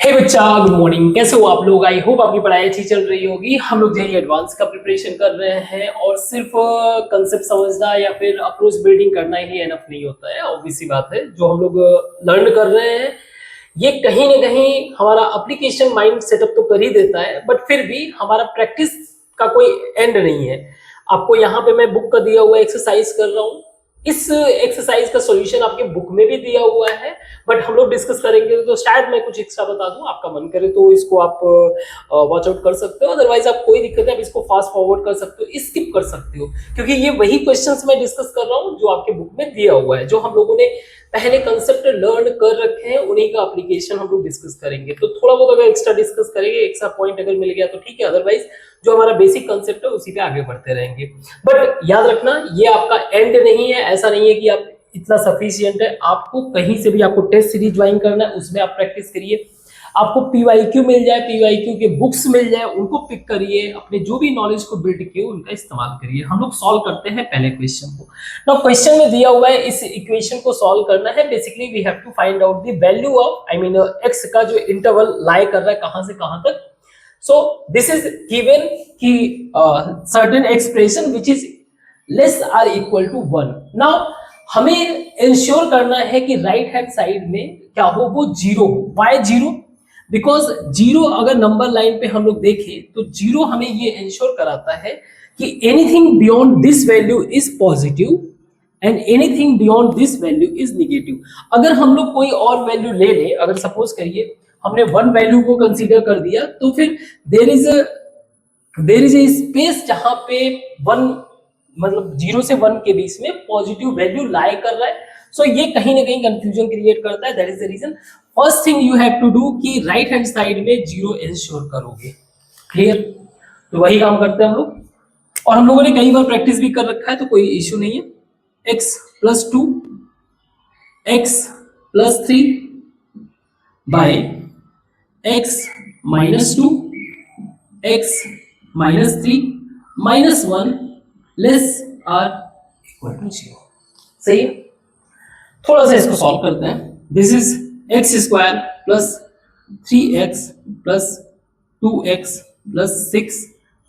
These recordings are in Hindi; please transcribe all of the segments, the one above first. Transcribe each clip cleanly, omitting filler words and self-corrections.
हे बच्चा, गुड मॉर्निंग। कैसे हो आप लोग? आई होप आपकी पढ़ाई अच्छी चल रही होगी। हम लोग जेईई एडवांस का प्रिपरेशन कर रहे हैं और सिर्फ कंसेप्ट समझना या फिर अप्रोच बिल्डिंग करना ही एनफ नहीं होता है। ऑब्वियस सी बात है, जो हम लोग लर्न कर रहे हैं ये कहीं ना कहीं हमारा एप्लीकेशन माइंड सेटअप तो कर ही देता है, बट फिर भी हमारा प्रैक्टिस का कोई एंड नहीं है। आपको यहाँ पे मैं बुक का दिया हुआ एक्सरसाइज कर रहा हूँ। इस एक्सरसाइज का सॉल्यूशन आपके बुक में भी दिया हुआ है, बट हम लोग डिस्कस करेंगे तो शायद मैं कुछ एक्स्ट्रा बता दूं। आपका मन करे तो इसको आप वॉच आउट कर सकते हो, अदरवाइज आप कोई दिक्कत है आप इसको फास्ट फॉरवर्ड कर सकते हो, स्किप कर सकते हो, क्योंकि ये वही क्वेश्चंस मैं डिस्कस कर रहा हूँ जो आपके बुक में दिया हुआ है। जो हम लोगों ने पहले कंसेप्ट लर्न कर रखे हैं उन्हीं का एप्लीकेशन हम लोग डिस्कस करेंगे। तो थोड़ा बहुत अगर एक्स्ट्रा डिस्कस करेंगे, एक्स्ट्रा पॉइंट अगर मिल गया तो ठीक है, अदरवाइज जो हमारा बेसिक कंसेप्ट है उसी पे आगे बढ़ते रहेंगे। बट याद रखना, ये आपका एंड नहीं है। ऐसा नहीं है कि आप इतना सफिशिएंट है। आपको कहीं से भी आपको टेस्ट सीरीज ज्वाइन करना है, उसमें आप प्रैक्टिस करिए। आपको पीवाईक्यू मिल जाए, पीवाईक्यू के बुक्स मिल जाए, उनको पिक करिए, अपने जो भी नॉलेज को बिल्ड किए उनका इस्तेमाल करिए। हम लोग सॉल्व करते हैं पहले क्वेश्चन को। नाउ क्वेश्चन में दिया हुआ है, इस इक्वेशन को सॉल्व करना है। Basically we have to find out the value of x का जो इंटरवल लाई कर रहा है कहां से कहां तक। So this is given कि certain expression which is less or equal to 1. Now हमें इंश्योर करना है कि राइट हैंड साइड में क्या हो, वो जीरो हो। Why zero? बिकॉज जीरो अगर नंबर लाइन पे हम लोग देखें तो जीरो हमें ये इंश्योर कराता है कि anything beyond this value is positive and anything beyond this value is negative. अगर हम लोग कोई और वैल्यू ले ले, अगर सपोज करिए हमने वन वैल्यू को कंसीडर कर दिया, तो फिर देयर इज ए स्पेस जहां पे वन मतलब जीरो से वन के बीच में पॉजिटिव वैल्यू लाई कर रहा है। सो ये कहीं ना कहीं कंफ्यूजन क्रिएट करता है। That is the reason first thing you have to do कि राइट हैंड साइड में जीरो इंश्योर करोगे। क्लियर? तो वही काम करते हैं हम लोग, और हम लोगों ने कई बार प्रैक्टिस भी कर रखा है, तो कोई इश्यू नहीं है। X plus 2 x plus 3 by x minus 2 x minus 3 minus 1 less or equal to 0। सही है? थोड़ा सा इसको सॉल्व करते हैं। This is x square plus 3x plus 2x plus 6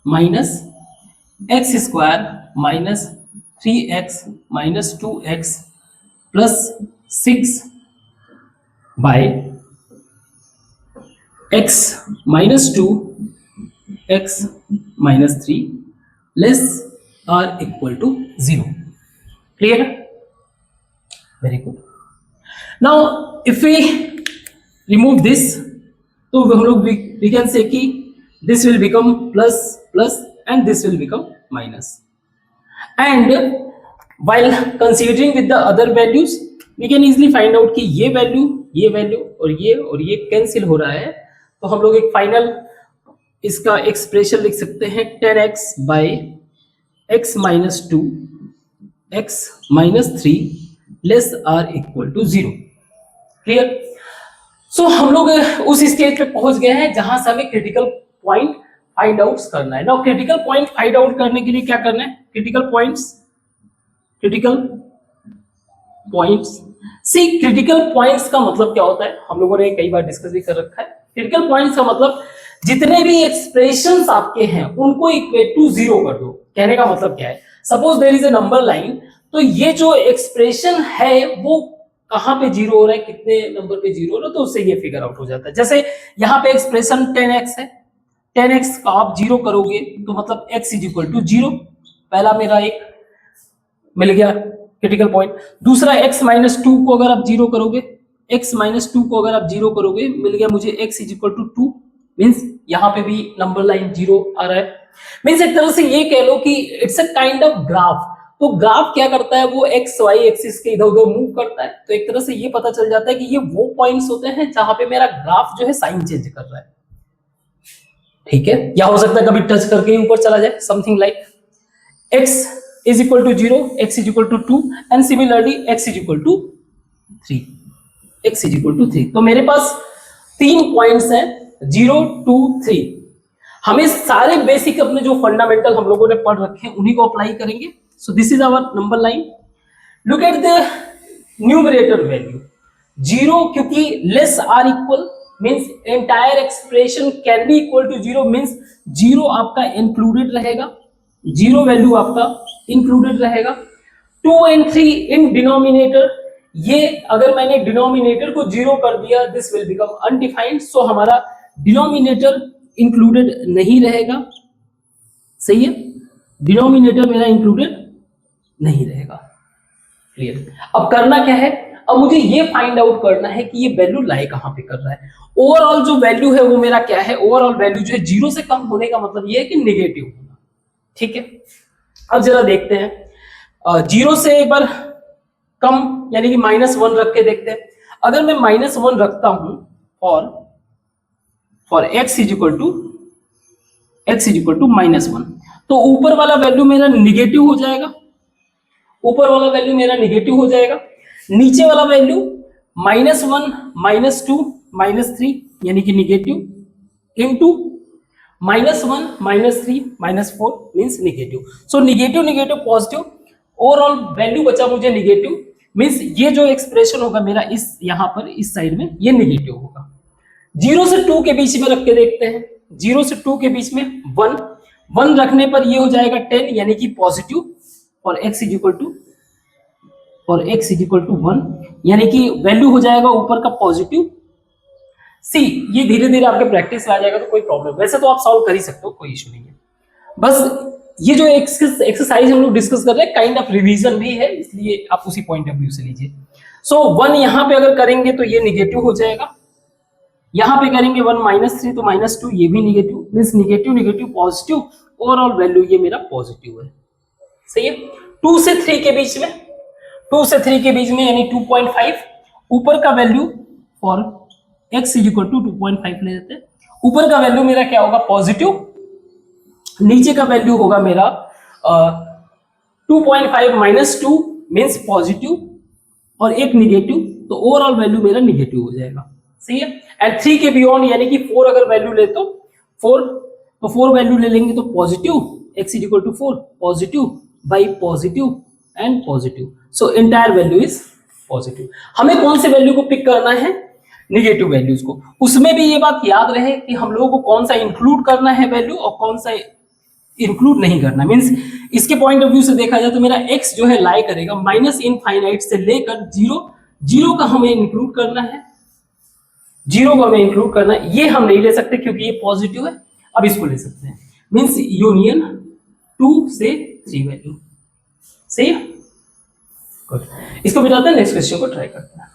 minus x square minus 3x minus 2x plus 6 by x minus 2 x minus 3 less or equal to 0। clear? very good। now if we remove this, तो हम लोग we can say कि this will become plus plus and this will become minus, and while considering with the other values we can easily find out कि ये वैल्यू और ये कैंसिल हो रहा है। तो हम लोग एक फाइनल इसका एक्सप्रेशन लिख सकते हैं 10x by x minus 2 x minus 3 less or equal to 0। Clear? So हम लोग उस स्टेज पे पहुंच गए हैं जहां से हमें क्रिटिकल पॉइंट फाइंड आउट करना है। Now critical point find out करने के लिए क्या करना है? क्रिटिकल पॉइंट्स का मतलब क्या होता है हम लोगों ने कई बार डिस्कस भी कर रखा है। क्रिटिकल पॉइंट्स का मतलब जितने भी एक्सप्रेशंस आपके हैं उनको इक्वेट टू 0 कर दो। कहने का मतलब क्या है? Suppose there is a number line, तो ये जो एक्सप्रेशन है वो कहां पे 0 हो रहा है, कितने नंबर पे 0 हो रहा है, तो उससे ये फिगर आउट हो जाता है। जैसे यहाँ पे एक्सप्रेशन 10x है, 10x का आप 0 करोगे तो मतलब x इज इक्वल टू 0। पहला मेरा एक मिल गया क्रिटिकल पॉइंट। दूसरा x माइनस 2 को अगर आप 0 करोगे, x माइनस 2 को अगर आप 0 करोगे, मिल गया मुझे x is equal to 2। Means यहाँ पे भी नंबर लाइन 0 आ रहा है। मीन्स एक तरह से ये कह लो कि it's a kind of graph. तो ग्राफ क्या करता है, वो एक्स वाई एक्सिस के इधर उधर मूव करता है। तो एक तरह से ये पता चल जाता है कि ये वो पॉइंट्स होते हैं जहां पे मेरा ग्राफ जो है साइन चेंज कर रहा है। ठीक है? या हो सकता है कभी टच करके ही ऊपर चला जाए, something like x is equal to 0, x is equal to 2 and similarly x is equal to 3, x is equal to 3। तो मेरे पास 3 पॉइंट्स हैं 0 2 3। हमें सारे बेसिक अपने जो फंडामेंटल हम लोगों ने पढ़ रखे हैं उन्हीं को अप्लाई करेंगे। So this is our number line. Look at the numerator value 0, क्योंकि less or equal means entire expression can be equal to zero, means zero आपका इंक्लूडेड रहेगा, जीरो वैल्यू आपका इंक्लूडेड रहेगा। 2 and 3 इन डिनोमिनेटर, ये अगर मैंने डिनोमिनेटर को जीरो कर दिया दिस विल बिकम अनडिफाइंड, सो हमारा डिनोमिनेटर इंक्लूडेड नहीं रहेगा, सही है, डिनोमिनेटर मेरा इंक्लूडेड नहीं रहेगा। क्लियर। अब करना क्या है, अब मुझे ये फाइंड आउट करना है कि ये वैल्यू लाई कहां पे कर रहा है। ओवरऑल जो वैल्यू है वो मेरा क्या है, ओवरऑल वैल्यू जो है जीरो से कम होने का मतलब ये है कि नेगेटिव होना, ठीक है। अब जरा देखते हैं, जीरो से एक बार कम यानी कि -1 रख के देखते हैं। अगर मैं -1 रखता हूं for x is equal to -1, तो ऊपर वाला वैल्यू मेरा निगेटिव हो जाएगा, ऊपर वाला वैल्यू मेरा निगेटिव हो जाएगा। नीचे वाला वैल्यू -1, -2, -3 यानी कि negative into -1, -3, -4 means negative. So negative negative positive, overall value बचा मुझे निगेटिव, मीन्स ये जो एक्सप्रेशन होगा मेरा इस यहां पर इस साइड में ये निगेटिव होगा। 0 से 2 के बीच में रख के देखते हैं, 0 से 2 के बीच में 1 रखने पर ये हो जाएगा 10 यानी कि पॉजिटिव, और x इज इक्वल टू 1 यानी कि वैल्यू हो जाएगा ऊपर का पॉजिटिव। सी ये धीरे धीरे आपके प्रैक्टिस में आ जाएगा तो कोई प्रॉब्लम, वैसे तो आप सॉल्व कर ही सकते हो, कोई इशू नहीं है। बस ये जो एक्सरसाइज हम लोग डिस्कस कर रहे हैं काइंड ऑफ रिवीजन भी है, इसलिए आप उसी पॉइंट ऑफ व्यू से लीजिए। सो 1 यहां पे अगर करेंगे तो ये निगेटिव हो जाएगा, यहां पे करेंगे 1 -3 तो -2 ये भी negative, means negative negative positive, overall value ये मेरा पॉजिटिव है, सही है। 2 से 3 के बीच में, 2 से 3 के बीच में यानी 2.5, ऊपर का value for x is equal to 2.5 ले लेते हैं, ऊपर का वैल्यू मेरा क्या होगा पॉजिटिव, नीचे का वैल्यू होगा मेरा 2.5 -2 मींस पॉजिटिव और एक निगेटिव, तो ओवरऑल वैल्यू मेरा निगेटिव हो जाएगा, सही है। एंड 3 के बियॉन्ड यानी कि 4 अगर वैल्यू ले तो 4 वैल्यू ले लेंगे तो positive, x is equal to 4 positive by positive and positive, so entire value is positive. हमें कौन से वैल्यू को पिक करना है, निगेटिव वैल्यूज को। उसमें भी ये बात याद रहे कि हम लोगों को कौन सा इंक्लूड करना है वैल्यू और कौन सा इंक्लूड नहीं करना, मींस इसके पॉइंट ऑफ व्यू से देखा जाए तो मेरा x जो है लाई करेगा -इनफाइनाइट से लेकर 0 का हमें इंक्लूड करना है, 0 को हमें इंक्लूड करना है। ये हम नहीं ले सकते क्योंकि ये पॉजिटिव है, अब इसको ले सकते हैं, मींस यूनियन 2 से 3 वैल्यू, सही है। गुड, इसको मिटाते हैं, नेक्स्ट क्वेश्चन को ट्राई करते हैं।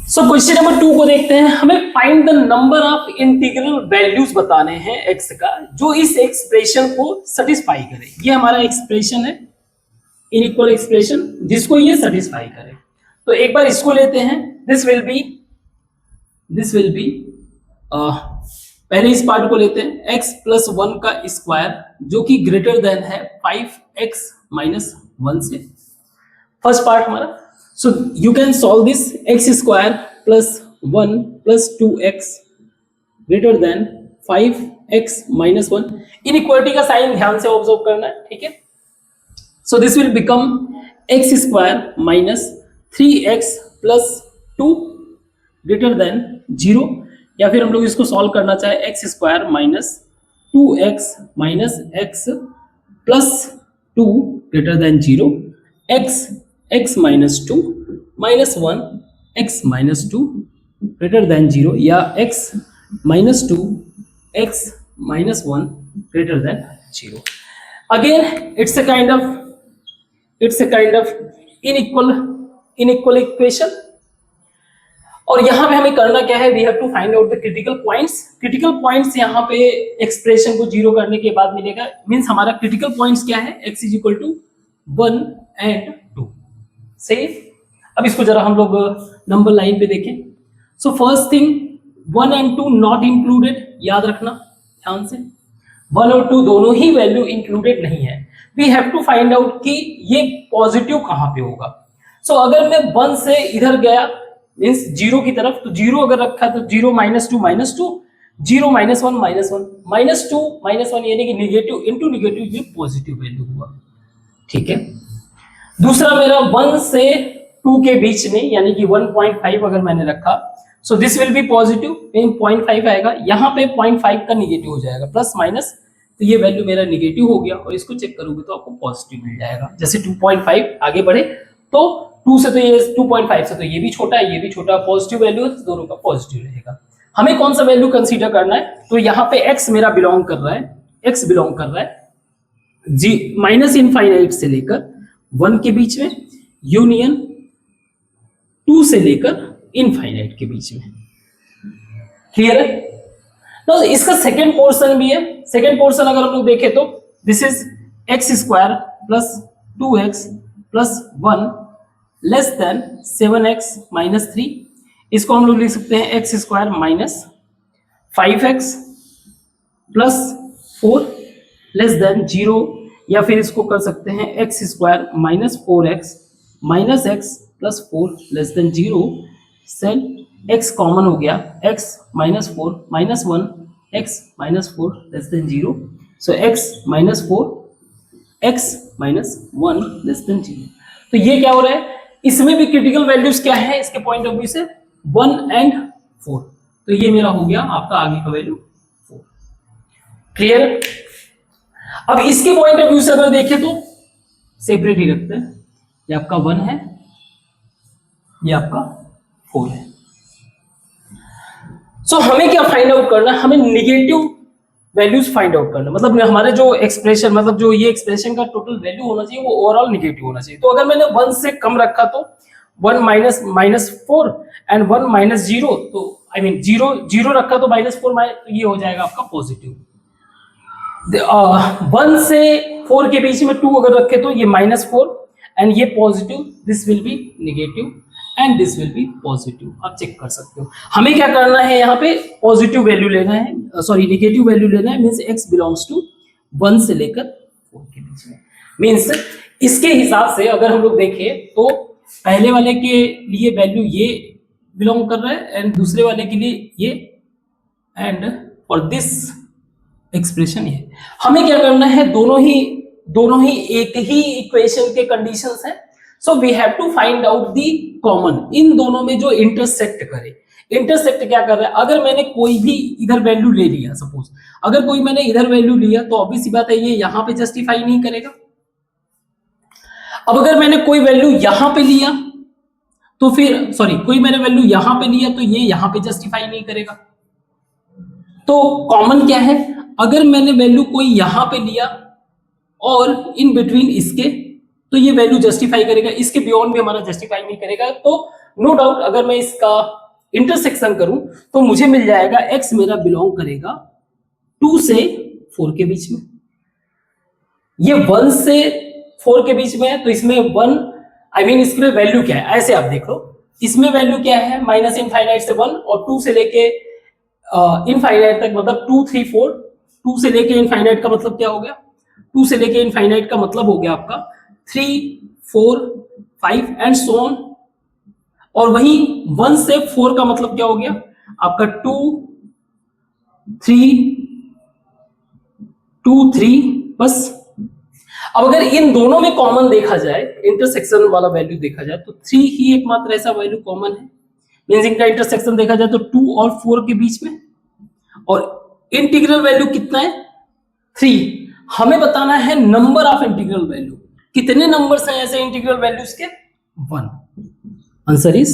सो क्वेश्चन नंबर 2 को देखते हैं। हमें find the number of integral values बताने हैं x का जो इस एक्सप्रेशन को सेटिस्फाई करे। ये हमारा एक्सप्रेशन है, इनइक्वल एक्सप्रेशन, जिसको ये सेटिस्फाई करे। तो एक बार इसको लेते हैं, दिस विल बी पहले इस पार्ट को लेते हैं, x + 1 का स्क्वायर जो कि ग्रेटर देन है 5x - 1 से। फर्स्ट पार्ट हमारा, so you can solve this, x square plus 1 plus 2x greater than 5x minus 1। Inequality का साइन ध्यान से ऑब्जर्व करना है, ठीक है। so this will become x square minus 3x plus 2 greater than 0, या फिर हम लोग इसको सॉल्व करना चाहे x square minus 2x minus x plus 2 greater than 0, x minus 2 minus 1 x minus 2 greater than 0, या x minus 2 x minus 1 greater than 0। Again it's a kind of unequal equation। और यहाँ पे हमें करना क्या है, we have to find out the critical points. यहाँ पे एक्सप्रेशन को 0 करने के बाद मिलेगा, मीन्स हमारा क्रिटिकल पॉइंट्स क्या है, x is equal to 1 and 2, सही। अब इसको जरा हम लोग नंबर लाइन पे देखें। So first thing 1 and 2 not included, याद रखना ध्यान से, 1 और 2 दोनों ही वैल्यू इंक्लूडेड नहीं है। We have to find out कि ये पॉजिटिव कहां पे होगा। सो अगर मैं 1 से इधर गया मीन्स 0 की तरफ, तो 0 अगर रखा तो 0 - 2 -2, 0 - 1 -1 -2 -1 यानी कि निगेटिव इंटू निगेटिव, ये पॉजिटिव वैल्यू हुआ, ठीक है। दूसरा मेरा 1 से 2 के बीच में, यानी कि 1.5 अगर मैंने रखा, सो दिस विल बी पॉजिटिव, 0.5 आएगा, यहाँ पे 0.5 का निगेटिव हो जाएगा, प्लस माइनस, तो ये वैल्यू मेरा निगेटिव हो गया, और इसको चेक करोगे तो आपको पॉजिटिव मिल जाएगा। जैसे 2.5 आगे बढ़े तो 2 से तो ये 2.5 से तो ये भी छोटा है, ये भी छोटा, पॉजिटिव वैल्यू है तो दोनों का पॉजिटिव रहेगा। हमें कौन सा वैल्यू कंसीडर करना है, तो यहाँ पे x मेरा बिलोंग कर रहा है, x बिलोंग कर रहा है जी माइनस इनफाइनाइट से लेकर 1 के बीच में, यूनियन 2 से लेकर इनफाइनाइट के बीच में। क्लियर है? तो इसका सेकेंड पोर्शन भी है। सेकेंड पोर्शन अगर हम लोग देखें तो this is x square plus 2x plus 1 less than 7x minus 3। इसको हम लोग लिख सकते हैं x square minus 5x plus 4 less than 0, या फिर इसको कर सकते हैं x square minus 4x minus x plus 4 less than 0। सेल x कॉमन हो गया, x minus 4 minus 1 x minus 4 less than 0, so x minus 4 x minus 1 less than 0। तो ये क्या हो रहा है, इसमें भी क्रिटिकल वैल्यूज क्या है इसके पॉइंट ऑफ व्यू से 1 एंड 4, तो ये मेरा हो गया आपका आगे का वैल्यू 4। क्लियर? अब इसके पॉइंट ऑफ व्यू से अगर देखें तो सेपरेट ही रखते हैं, ये आपका 1 है, ये आपका 4 है। सो हमें क्या फाइंड आउट करना है, हमें निगेटिव वैल्यूज फाइंड आउट करना, मतलब हमारे जो एक्सप्रेशन, मतलब जो ये एक्सप्रेशन का टोटल वैल्यू होना चाहिए वो ओवरऑल निगेटिव होना चाहिए। तो अगर मैंने 1 से कम रखा तो 1 माइनस माइनस 4 एंड 1 माइनस 0, तो आई मीन 0 रखा तो माइनस 4, तो ये हो जाएगा आपका पॉजिटिव। 1 से 4 के बीच में 2 अगर रखे तो ये माइनस 4 एंड ये positive, this will be negative and this will be positive. आप चेक कर सकते हो। हमें क्या करना है, यहाँ पे पॉजिटिव वैल्यू लेना है, सॉरी नेगेटिव वैल्यू लेना है, मीन्स x बिलोंग्स टू 1 से लेकर 4 के बीच में। मीन्स इसके हिसाब से अगर हम लोग देखें तो पहले वाले के लिए वैल्यू ये बिलोंग कर रहा है एंड दूसरे वाले के लिए ये, एंड फॉर दिस एक्सप्रेशन ये। हमें क्या करना है, दोनों ही एक ही इक्वेशन के कंडीशंस हैं, so we have to find out the common, इन दोनों में जो इंटरसेक्ट करे। इंटरसेक्ट क्या कर रहा है, अगर मैंने कोई भी इधर वैल्यू ले लिया, सपोज अगर कोई मैंने इधर वैल्यू लिया तो ऑब्वियस सी बात है ये यहां पे जस्टिफाई नहीं करेगा। अब अगर मैंने कोई वैल्यू यहां पे लिया तो फिर कोई मैंने वैल्यू यहां पे लिया तो ये यहां पे जस्टिफाई नहीं करेगा। तो कॉमन क्या है, अगर मैंने वैल्यू कोई यहां पे लिया और इन बिटवीन इसके, तो ये वैल्यू जस्टिफाई करेगा, इसके बियॉन्ड भी हमारा जस्टिफाई नहीं करेगा। तो नो डाउट अगर मैं इसका इंटरसेक्शन करूं तो मुझे मिल जाएगा x मेरा बिलोंग करेगा 2 से 4 के बीच में, ये 1 से 4 के बीच में है, तो इसमें 1 आई मीन इसमें वैल्यू क्या है, ऐसे आप देख लो, इसमें वैल्यू क्या है माइनस इनफाइनाइट से 1 और 2 से लेके इनफाइनाइट तक, मतलब 2 3 4, 2 से लेके इनफाइनाइट का मतलब क्या हो गया, 2 से लेके इनफाइनाइट का मतलब हो गया आपका 3 4 5 एंड सो ऑन। और वही 1 से 4 का मतलब क्या हो गया आपका 2 3 बस। अब अगर इन दोनों में कॉमन देखा जाए, इंटरसेक्शन वाला वैल्यू देखा जाए तो 3 ही एकमात्र ऐसा वैल्यू कॉमन है, मींस इनका इंटरसेक्शन देखा जाए तो 2 और 4 के बीच में, और इंटीग्रल वैल्यू कितना है 3। हमें बताना है नंबर ऑफ इंटीग्रल वैल्यू, कितने नंबर्स हैं ऐसे इंटीग्रल वैल्यूज के, 1। Answer is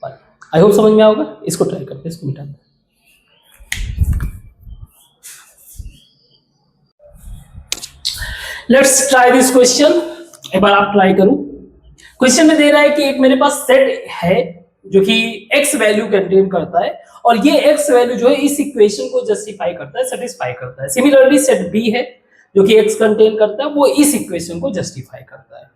1। आई होप समझ में आओगे, इसको ट्राई करते हैं, इसको मिटाते हैं। लेट्स ट्राई दिस क्वेश्चन, एक बार आप ट्राई करो। क्वेश्चन में दे रहा है कि एक मेरे पास सेट है जो कि x वैल्यू कंटेन करता है, और ये x वैल्यू जो है इस इक्वेशन को जस्टिफाई करता है, सेटिस्फाई करता है। सिमिलरली सेट b है जो कि x कंटेन करता है, वो इस इक्वेशन को जस्टिफाई करता है।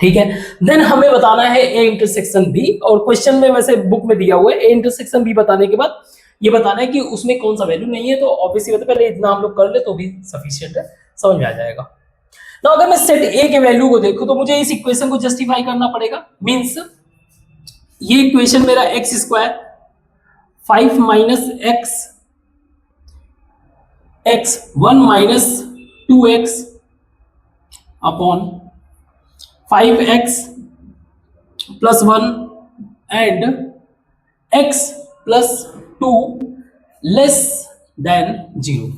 ठीक है, देन हमें बताना है a इंटरसेक्शन b, और क्वेश्चन में वैसे बुक में दिया हुआ है a इंटरसेक्शन b बताने के बाद ये बताना है कि उसमें कौन सा वैल्यू नहीं है। तो ऑब्वियसली मतलब पहले इतना हम लोग कर ले तो भी सफिशिएंट है, समझ में आ जाएगा ना। अगर मैं सेट a के वैल्यू को देखूं तो मुझे इस इक्वेशन को जस्टिफाई करना पड़ेगा। मींस ये इक्वेशन मेरा x square 5 minus x 1 minus 2x upon 5x plus 1 and x plus 2 less than 0।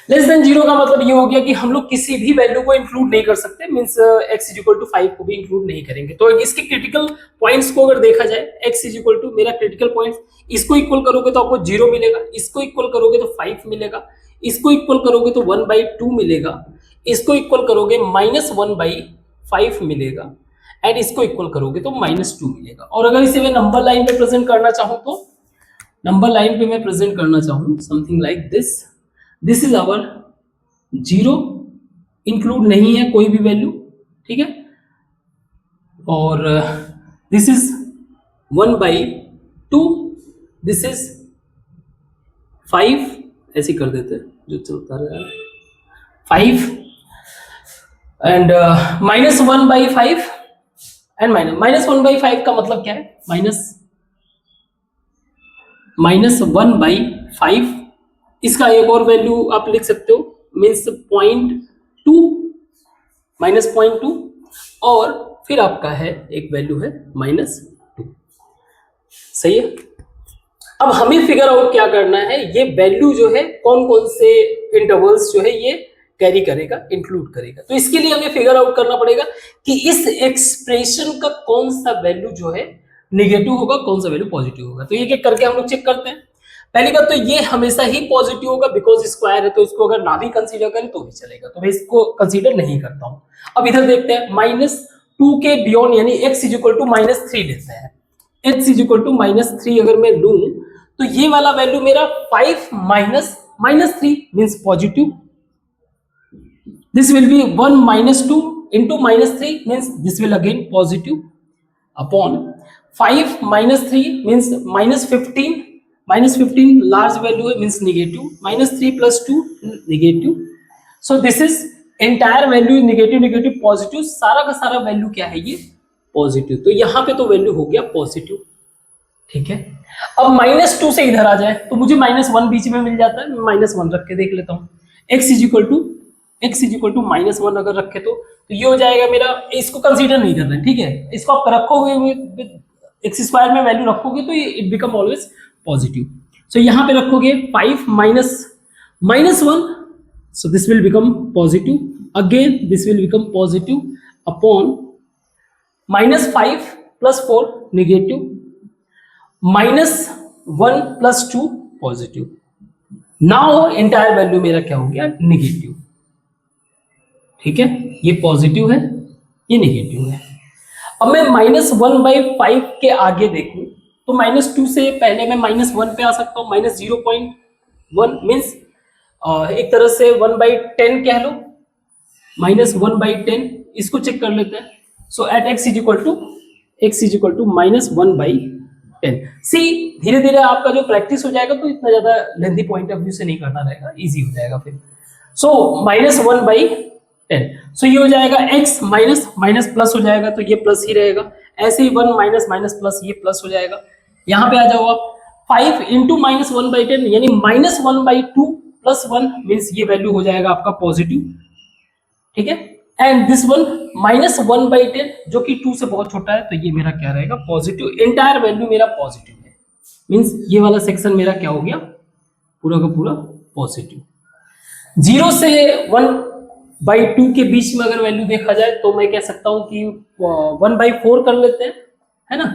Less than 0 का मतलब ये हो गया कि हम लोग किसी भी वैल्यू को इंक्लूड नहीं कर सकते, means x is equal to 5 को भी इंक्लूड नहीं करेंगे। तो इसके क्रिटिकल पॉइंट्स को अगर देखा जाए, x इज इक्वल टू मेरा क्रिटिकल पॉइंट्स, इसको इक्वल करोगे तो आपको 0 मिलेगा, इसको इक्वल करोगे तो 5 मिलेगा, इसको इक्वल करोगे तो 1/2 मिलेगा, इसको इक्वल करोगे -1/5 मिलेगा, एंड इसको इक्वल करोगे तो -2 मिलेगा। और अगर इसे मैं नंबर लाइन पे प्रेजेंट करना चाहूं तो नंबर लाइन पे मैं प्रेजेंट करना चाहूं something like this is our 0, include नहीं है कोई भी वैल्यू, ठीक है, और दिस इज 1/2, दिस इज 5, ऐसे कर देते हैं जो चलता रहा है 5, एंड -1/5 एंड -1/5 का मतलब क्या है, -1/5, इसका एक और वैल्यू आप लिख सकते हो, मीन्स 0.2, -0.2, और फिर आपका है एक वैल्यू है -2। सही है। अब हमें फिगर आउट क्या करना है, ये वैल्यू जो है कौन कौन से इंटरवल्स जो है ये कैरी करेगा, इंक्लूड करेगा। तो इसके लिए हमें फिगर आउट करना पड़ेगा कि इस एक्सप्रेशन का कौन सा वैल्यू जो है निगेटिव होगा, कौन सा वैल्यू पॉजिटिव होगा। तो एक एक करके हम लोग चेक करते हैं। पहली बात तो ये हमेशा ही पॉजिटिव होगा, बिकॉज स्क्वायर है, तो इसको अगर ना भी कंसीडर करें तो भी चलेगा, तो मैं इसको कंसीडर नहीं करता हूं। अब इधर देखते हैं, -2 के बियॉन्ड यानी x इज इक्वल टू -3 लेते हैं। x इज इक्वल टू -3 अगर मैं लूं तो ये वाला वैल्यू मेरा 5 -3 means positive, this will be 1 -2 into -3 means this will again positive upon 5 -3 means -15, -15 large value means negative, -3 plus 2 negative, so this is entire value negative positive, सारा का सारा वैल्यू क्या है ये पॉजिटिव। तो यहाँ पे तो वैल्यू हो गया पॉजिटिव, ठीक है। अब -2 से इधर आ जाए तो मुझे -1 बीच में मिल जाता है, मैं -1 रख के देख लेता हूँ। x इज इक्वल टू -1 अगर रखे तो ये हो जाएगा मेरा, इसको कंसीडर नहीं कर रहे हैं, ठीक है, इसको आप रखोगे एक्स स्क्वायर में वैल्यू रखोगे तो इट बिकम ऑलवेज पॉजिटिव। सो यहाँ पे रखोगे 5 -1, सो this will become positive, again this will become positive upon -5 + 4 negative, -1 + 2 positive. Now entire value मेरा क्या हो गया नेगेटिव, ठीक है, ये पॉजिटिव है, ये नेगेटिव है। अब मैं -1/5 के आगे देखूं तो -2 से पहले मैं -1 पे आ सकता हूं, -0.1 मीन्स एक तरह से 1/10 कह लो, -1/10, इसको चेक कर लेते हैं। So at x is equal to -1/10। See धीरे धीरे आपका जो प्रैक्टिस हो जाएगा तो इतना ज्यादा लेंथी पॉइंट ऑफ व्यू से नहीं करना रहेगा, इजी हो जाएगा फिर। सो -1/10, सो ये हो जाएगा x माइनस प्लस हो जाएगा तो ये प्लस ही रहेगा, ऐसे ही 1 माइनस प्लस ये प्लस हो जाएगा। यहाँ पे आ जाओ आप, 5 इंटू -1/10 यानी -1/2 + 1 मीन्स ये वैल्यू हो जाएगा आपका पॉजिटिव, ठीक है। एंड दिस वन -1/10 जो कि 2 से बहुत छोटा है, तो ये मेरा क्या रहेगा पॉजिटिव, एंटायर वैल्यू मेरा पॉजिटिव है, मीन्स ये वाला सेक्शन मेरा क्या हो गया पूरा का पूरा पॉजिटिव। 0 से 1/2 के बीच में अगर वैल्यू देखा जाए तो मैं कह सकता हूं कि 1/4 कर लेते हैं, है ना,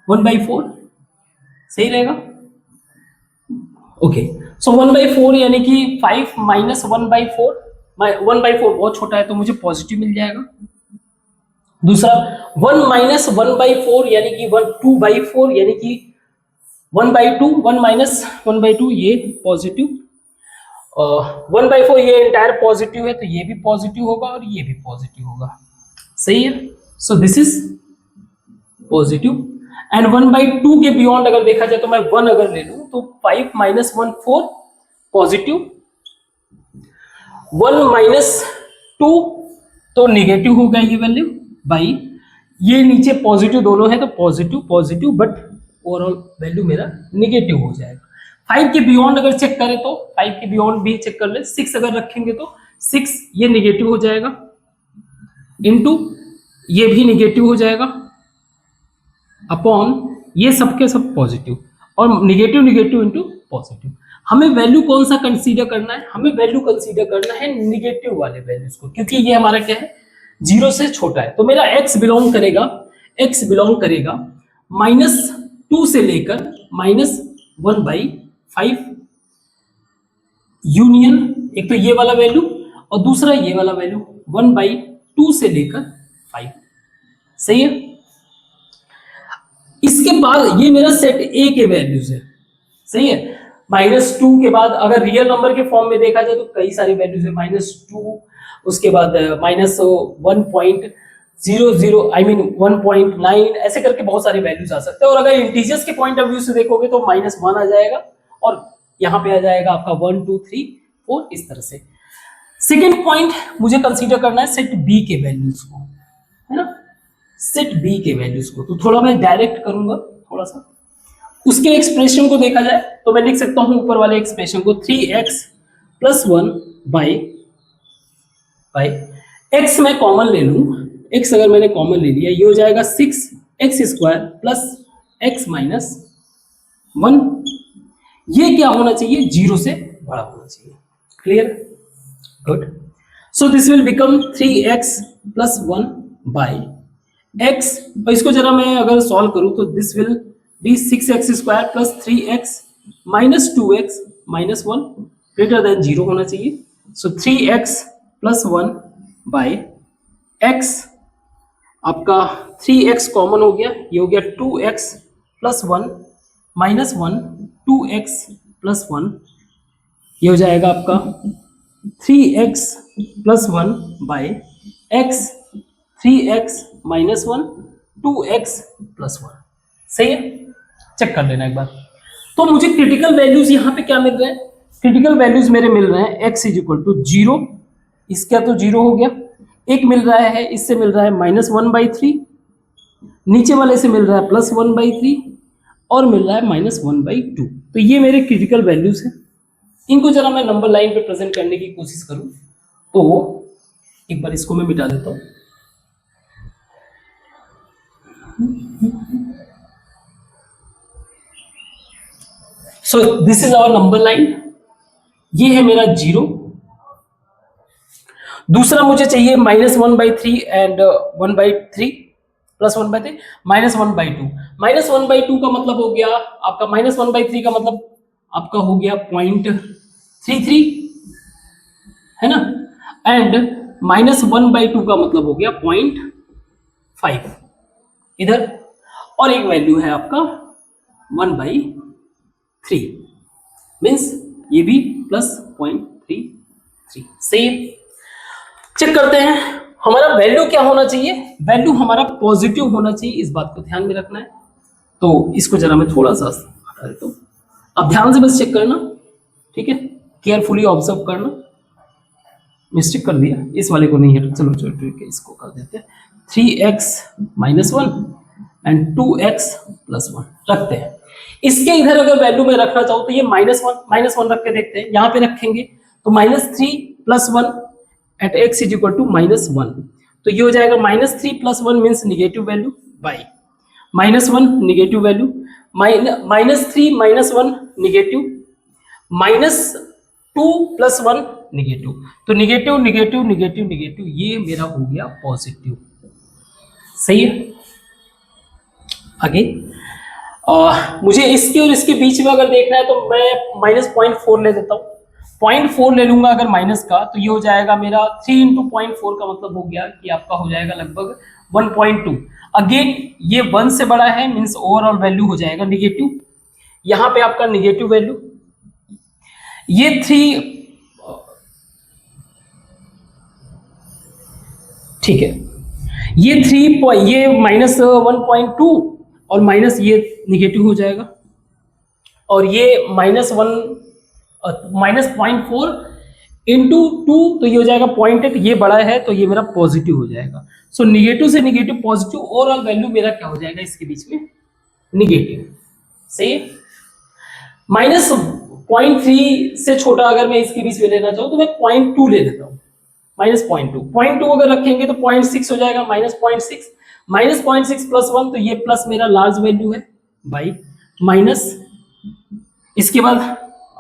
1/4 सही रहेगा। ओके, सो 1/4 यानी कि 5 - 1/4, 1/4 बहुत छोटा है तो मुझे पॉजिटिव मिल जाएगा। दूसरा 1 - 1/4 यानी कि 2/4 यानी कि 1/2, 1 - 1/2 ये पॉजिटिव, 1/4 ये एंटायर पॉजिटिव है तो ये भी पॉजिटिव होगा और ये भी पॉजिटिव होगा, सही है। सो दिस इज पॉजिटिव। एंड 1/2 के बियॉन्ड अगर देखा जाए तो मैं 1 अगर ले लूं तो 5 - 1 4 पॉजिटिव, 1 - 2 तो निगेटिव हो गया ये वैल्यू बाई, ये नीचे पॉजिटिव दोनों है तो पॉजिटिव बट ओवरऑल वैल्यू मेरा निगेटिव हो जाएगा। 5 के बियॉन्ड अगर चेक करें तो 5 के बियॉन्ड भी चेक कर ले, 6 अगर रखेंगे तो 6 ये निगेटिव हो जाएगा, इनटू ये भी निगेटिव हो जाएगा, अपॉन ये सब के सब पॉजिटिव और निगेटिव निगेटिव इंटू पॉजिटिव। हमें वैल्यू कौन सा कंसीडर करना है? हमें वैल्यू कंसीडर करना है निगेटिव वाले वैल्यूज को, क्योंकि ये हमारा क्या है, 0 से छोटा है। तो मेरा x बिलोंग करेगा -2 से लेकर -1/5 यूनियन, एक तो ये वाला वैल्यू और दूसरा ये वाला वैल्यू 1/2 से लेकर 5। सही है। इसके बाद ये मेरा सेट ए के वैल्यूज है। सही है। -2 के बाद अगर रियल नंबर के फॉर्म में देखा जाए तो कई सारे वैल्यूज है, -2, उसके बाद -1.00 आई मीन 1.9, ऐसे करके बहुत सारे वैल्यूज आ सकते हैं। और अगर इंटीजर्स के पॉइंट ऑफ व्यू से देखोगे तो -1 आ जाएगा और यहाँ पे आ जाएगा आपका 1 2 3 4 इस तरह से। सेकेंड पॉइंट मुझे कंसीडर करना है सेट बी के वैल्यूज को, है ना, सेट बी के वैल्यूज को। तो थोड़ा मैं डायरेक्ट करूंगा, थोड़ा सा उसके एक्सप्रेशन को देखा जाए तो मैं लिख सकता हूं ऊपर वाले एक्सप्रेशन को 3x + 1 बाई x मैं कॉमन ले लूं, x अगर मैंने कॉमन ले लिया ये हो जाएगा 6x² + x - 1। ये क्या होना चाहिए? 0 से बड़ा होना चाहिए। Clear? Good. So this will become 3x + 1 by x, और इसको जरा मैं अगर सॉल्व करूं तो this will be 6x² + 3x - 2x - 1 greater than 0 होना चाहिए। सो 3x + 1 बाई x, आपका 3x कॉमन हो गया, ये हो गया 2x + 1 - 1 2x + 1, ये हो जाएगा आपका 3x + 1 by x 3x - 1 2x + 1। सही है। चेक कर लेना एक बार। तो मुझे क्रिटिकल वैल्यूज यहाँ पे क्या मिल रहे हैं? क्रिटिकल वैल्यूज मेरे मिल रहे हैं x = 0, इसका तो 0 हो गया। एक मिल रहा है, इससे मिल रहा है -1/3, नीचे वाले से मिल रहा है +1/3 और मिल रहा है -1/2। तो ये मेरे क्रिटिकल वैल्यूज हैं। इनको जरा मैं नंबर लाइन पे प्रेजेंट करने की कोशिश करूं तो एक बार इसको मैं मिटा देता हूं। So this is our number line, ये है मेरा 0। दूसरा मुझे चाहिए -1/3 एंड 1/3 + 1/3 -1/2। -1/2 का मतलब हो गया आपका, -1/3 का मतलब आपका हो गया 0.33, है ना, एंड -1/2 का मतलब हो गया 0.5 इधर, और एक वैल्यू है आपका 1/3 मीन्स ये भी +0.33। सही है। चेक करते हैं हमारा वैल्यू क्या होना चाहिए। वैल्यू हमारा पॉजिटिव होना चाहिए, इस बात को ध्यान में रखना है। तो इसको जरा मैं थोड़ा सा हटा देता हूं, अब ध्यान से बस चेक करना, ठीक है, केयरफुली ऑब्जर्व करना। मिस्टेक कर दिया, इस वाले को नहीं हटा, चलो चलो ठीक है, इसको कर देते हैं 3x - 1 एंड 2x + 1 रखते हैं। इसके इधर अगर वैल्यू में रखना चाहूँ तो ये -1 रख के देखते हैं। यहाँ पे रखेंगे तो -3 + 1 एट x = -1, तो ये हो जाएगा -3 + 1 means negative value by -1 negative value, -3 - 1 negative, -2 + 1 negative. तो निगेटिव निगेटिव निगेटिव निगेटिव, ये मेरा हो गया पॉजिटिव। सही है। आगे मुझे इसके और इसके बीच में अगर देखना है तो मैं -0.4 ले देता हूँ। 0.4 ले लूंगा अगर माइनस का, तो ये हो जाएगा मेरा 3 × 0.4 का मतलब हो गया कि आपका हो जाएगा लगभग 1.2। अगेन ये 1 से बड़ा है मीन्स ओवरऑल वैल्यू हो जाएगा निगेटिव। यहाँ पे आपका निगेटिव वैल्यू, ये 3, ठीक है, ये 3 ये -1.2 और माइनस ये निगेटिव हो जाएगा, और ये -0.4 इंटू 2 तो ये हो जाएगा 0.8, ये बड़ा है तो ये मेरा पॉजिटिव हो जाएगा। सो निगेटिव से निगेटिव पॉजिटिव, ओवरऑल वैल्यू मेरा क्या हो जाएगा इसके बीच में? निगेटिव। सही है। -0.3 से छोटा अगर मैं इसके बीच में लेना चाहूँ तो मैं 0.2 ले लेता हूँ, -0.2 अगर रखेंगे तो 0.6 हो जाएगा, -0.6 -0.6 प्लस 1, तो ये प्लस मेरा लार्ज वैल्यू है बाई माइनस, इसके बाद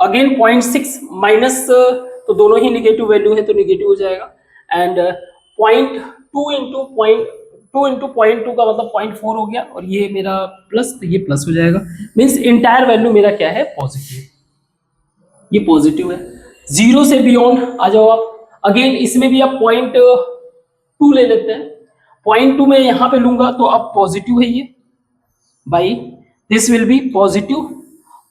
अगेन 0.6 माइनस, तो दोनों ही निगेटिव वैल्यू है तो निगेटिव हो जाएगा, एंड 0.2 इंटू 0.2 का मतलब 0.4 हो गया, और ये मेरा प्लस, तो ये प्लस हो जाएगा, मीन्स इंटायर वैल्यू मेरा क्या है, पॉजिटिव, ये पॉजिटिव है। 0 से बियॉन्ड आ जाओ आप, अगेन इसमें भी आप 0.2 ले लेते हैं, 0.2 में यहाँ पे लूंगा तो अब पॉजिटिव है ये, by this will be positive,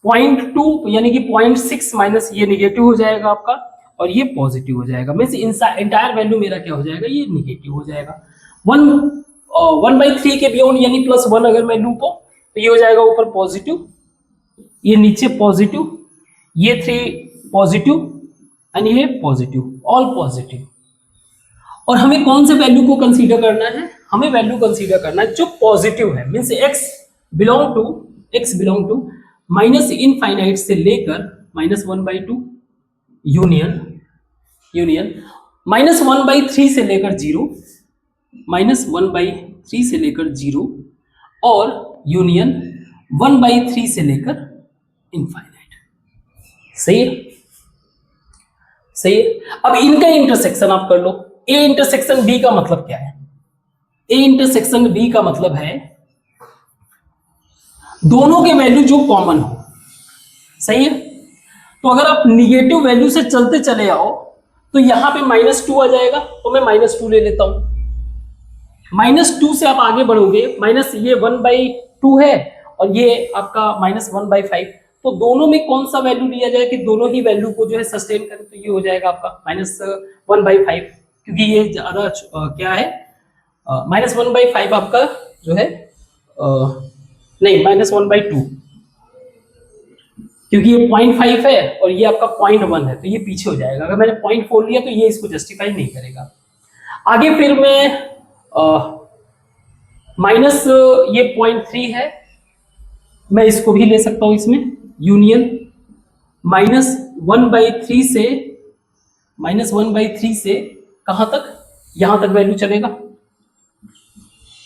0.2 यानी कि 0.6 माइनस ये निगेटिव हो जाएगा आपका, और ये पॉजिटिव हो जाएगा, मीन्स इंटायर वैल्यू मेरा क्या हो जाएगा, ये निगेटिव हो जाएगा। 1/3 के बियॉन्ड यानी +1 अगर मैं लूँ तो ये हो जाएगा ऊपर पॉजिटिव, ये नीचे पॉजिटिव, ये 3 पॉजिटिव एंड ये पॉजिटिव, ऑल पॉजिटिव। और हमें कौन से वैल्यू को कंसीडर करना है, हमें वैल्यू कंसीडर करना है जो पॉजिटिव है, means x belong to minus infinite से लेकर -1/2 यूनियन -1/3 से लेकर 0, -1/3 से लेकर 0 और यूनियन 1/3 से लेकर इनफाइनाइट। सही है, सही है। अब इनका इंटरसेक्शन आप कर लो, ए इंटरसेक्शन बी का मतलब क्या है, ए इंटरसेक्शन बी का मतलब है दोनों के वैल्यू जो कॉमन हो, सही है। तो अगर आप निगेटिव वैल्यू से चलते चले आओ तो यहां पे -2 आ जाएगा, तो मैं -2 ले लेता हूं, -2 से आप आगे बढ़ोगे, माइनस ये 1/2 है और ये आपका -1/5, तो दोनों में कौन सा वैल्यू लिया जाए कि दोनों ही वैल्यू को जो है सस्टेन करें, तो ये हो जाएगा आपका -1/5, क्योंकि ये ज्यादा क्या है, -1/5 आपका जो है नहीं -1/2, क्योंकि ये 0.5 है और ये आपका 0.1 है, तो ये पीछे हो जाएगा। अगर मैंने 0.4 लिया तो ये इसको जस्टिफाई नहीं करेगा। आगे फिर मैं माइनस ये 0.3 है, मैं इसको भी ले सकता हूं इसमें, यूनियन -1/3 से कहां तक, यहां तक वैल्यू चलेगा,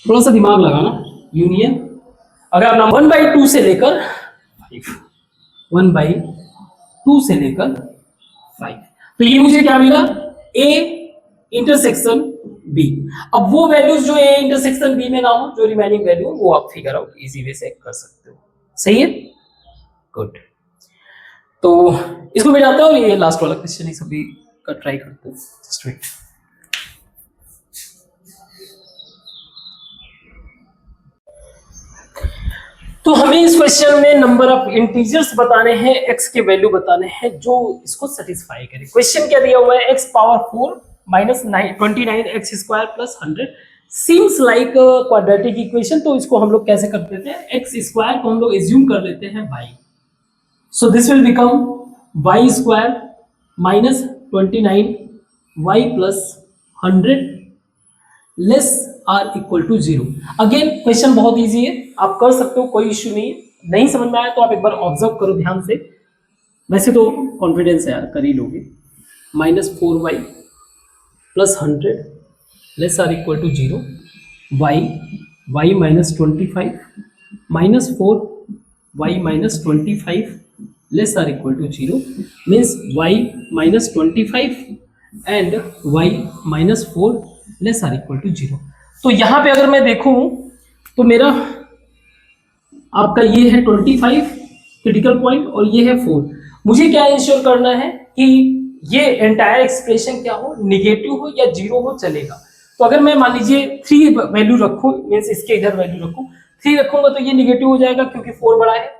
थोड़ा सा दिमाग लगाना, यूनियन अगर आप 1/2 से लेकर 1/2 से लेकर 5, तो ये मुझे क्या मिला, ए इंटरसेक्शन बी। अब वो वैल्यूज जो ए इंटरसेक्शन बी में ना हो, जो रिमेनिंग वैल्यू वो आप फिगर आउट इजी वे से कर सकते हो, सही है, गुड। तो इसको मिटाते हो, ये लास्ट वाला क्वेश्चन इस अभी का ट्राई करते हैं, जस्ट वेट। तो हमें इस क्वेश्चन में नंबर ऑफ इंटीजर्स बताने हैं, एक्स के वैल्यू बताने हैं जो इसको सेटिस्फाई करे। क्वेश्चन क्या दिया हुआ है, x power 4 minus 29x² plus 100 seems like quadratic equation. तो इसको हम लोग कैसे कर देते हैं, x स्क्वायर को हम लोग एज्यूम कर लेते हैं y, so this will become y² minus 29y plus 100 less or equal to 0। Again question बहुत इजी है, आप कर सकते हो, कोई इश्यू नहीं है। नहीं समझ में आया तो आप एक बार ऑब्जर्व करो ध्यान से, वैसे तो कॉन्फिडेंस है यार, कर ही लोगे। -4y plus 100 less or equal to 0, y minus 25 -4y minus 25 less or equal to 0 means y minus 25 and y minus 4 less or equal to 0। तो यहां पे अगर मैं देखूं तो मेरा आपका ये है 25 क्रिटिकल पॉइंट और ये है 4। मुझे क्या इंश्योर करना है कि ये एंटायर एक्सप्रेशन क्या हो, निगेटिव हो या 0 हो चलेगा। तो अगर मैं मान लीजिए 3 वैल्यू रखूं, मीन्स इसके इधर वैल्यू रखूं, 3 रखूंगा तो ये निगेटिव हो जाएगा क्योंकि 4 बड़ा है,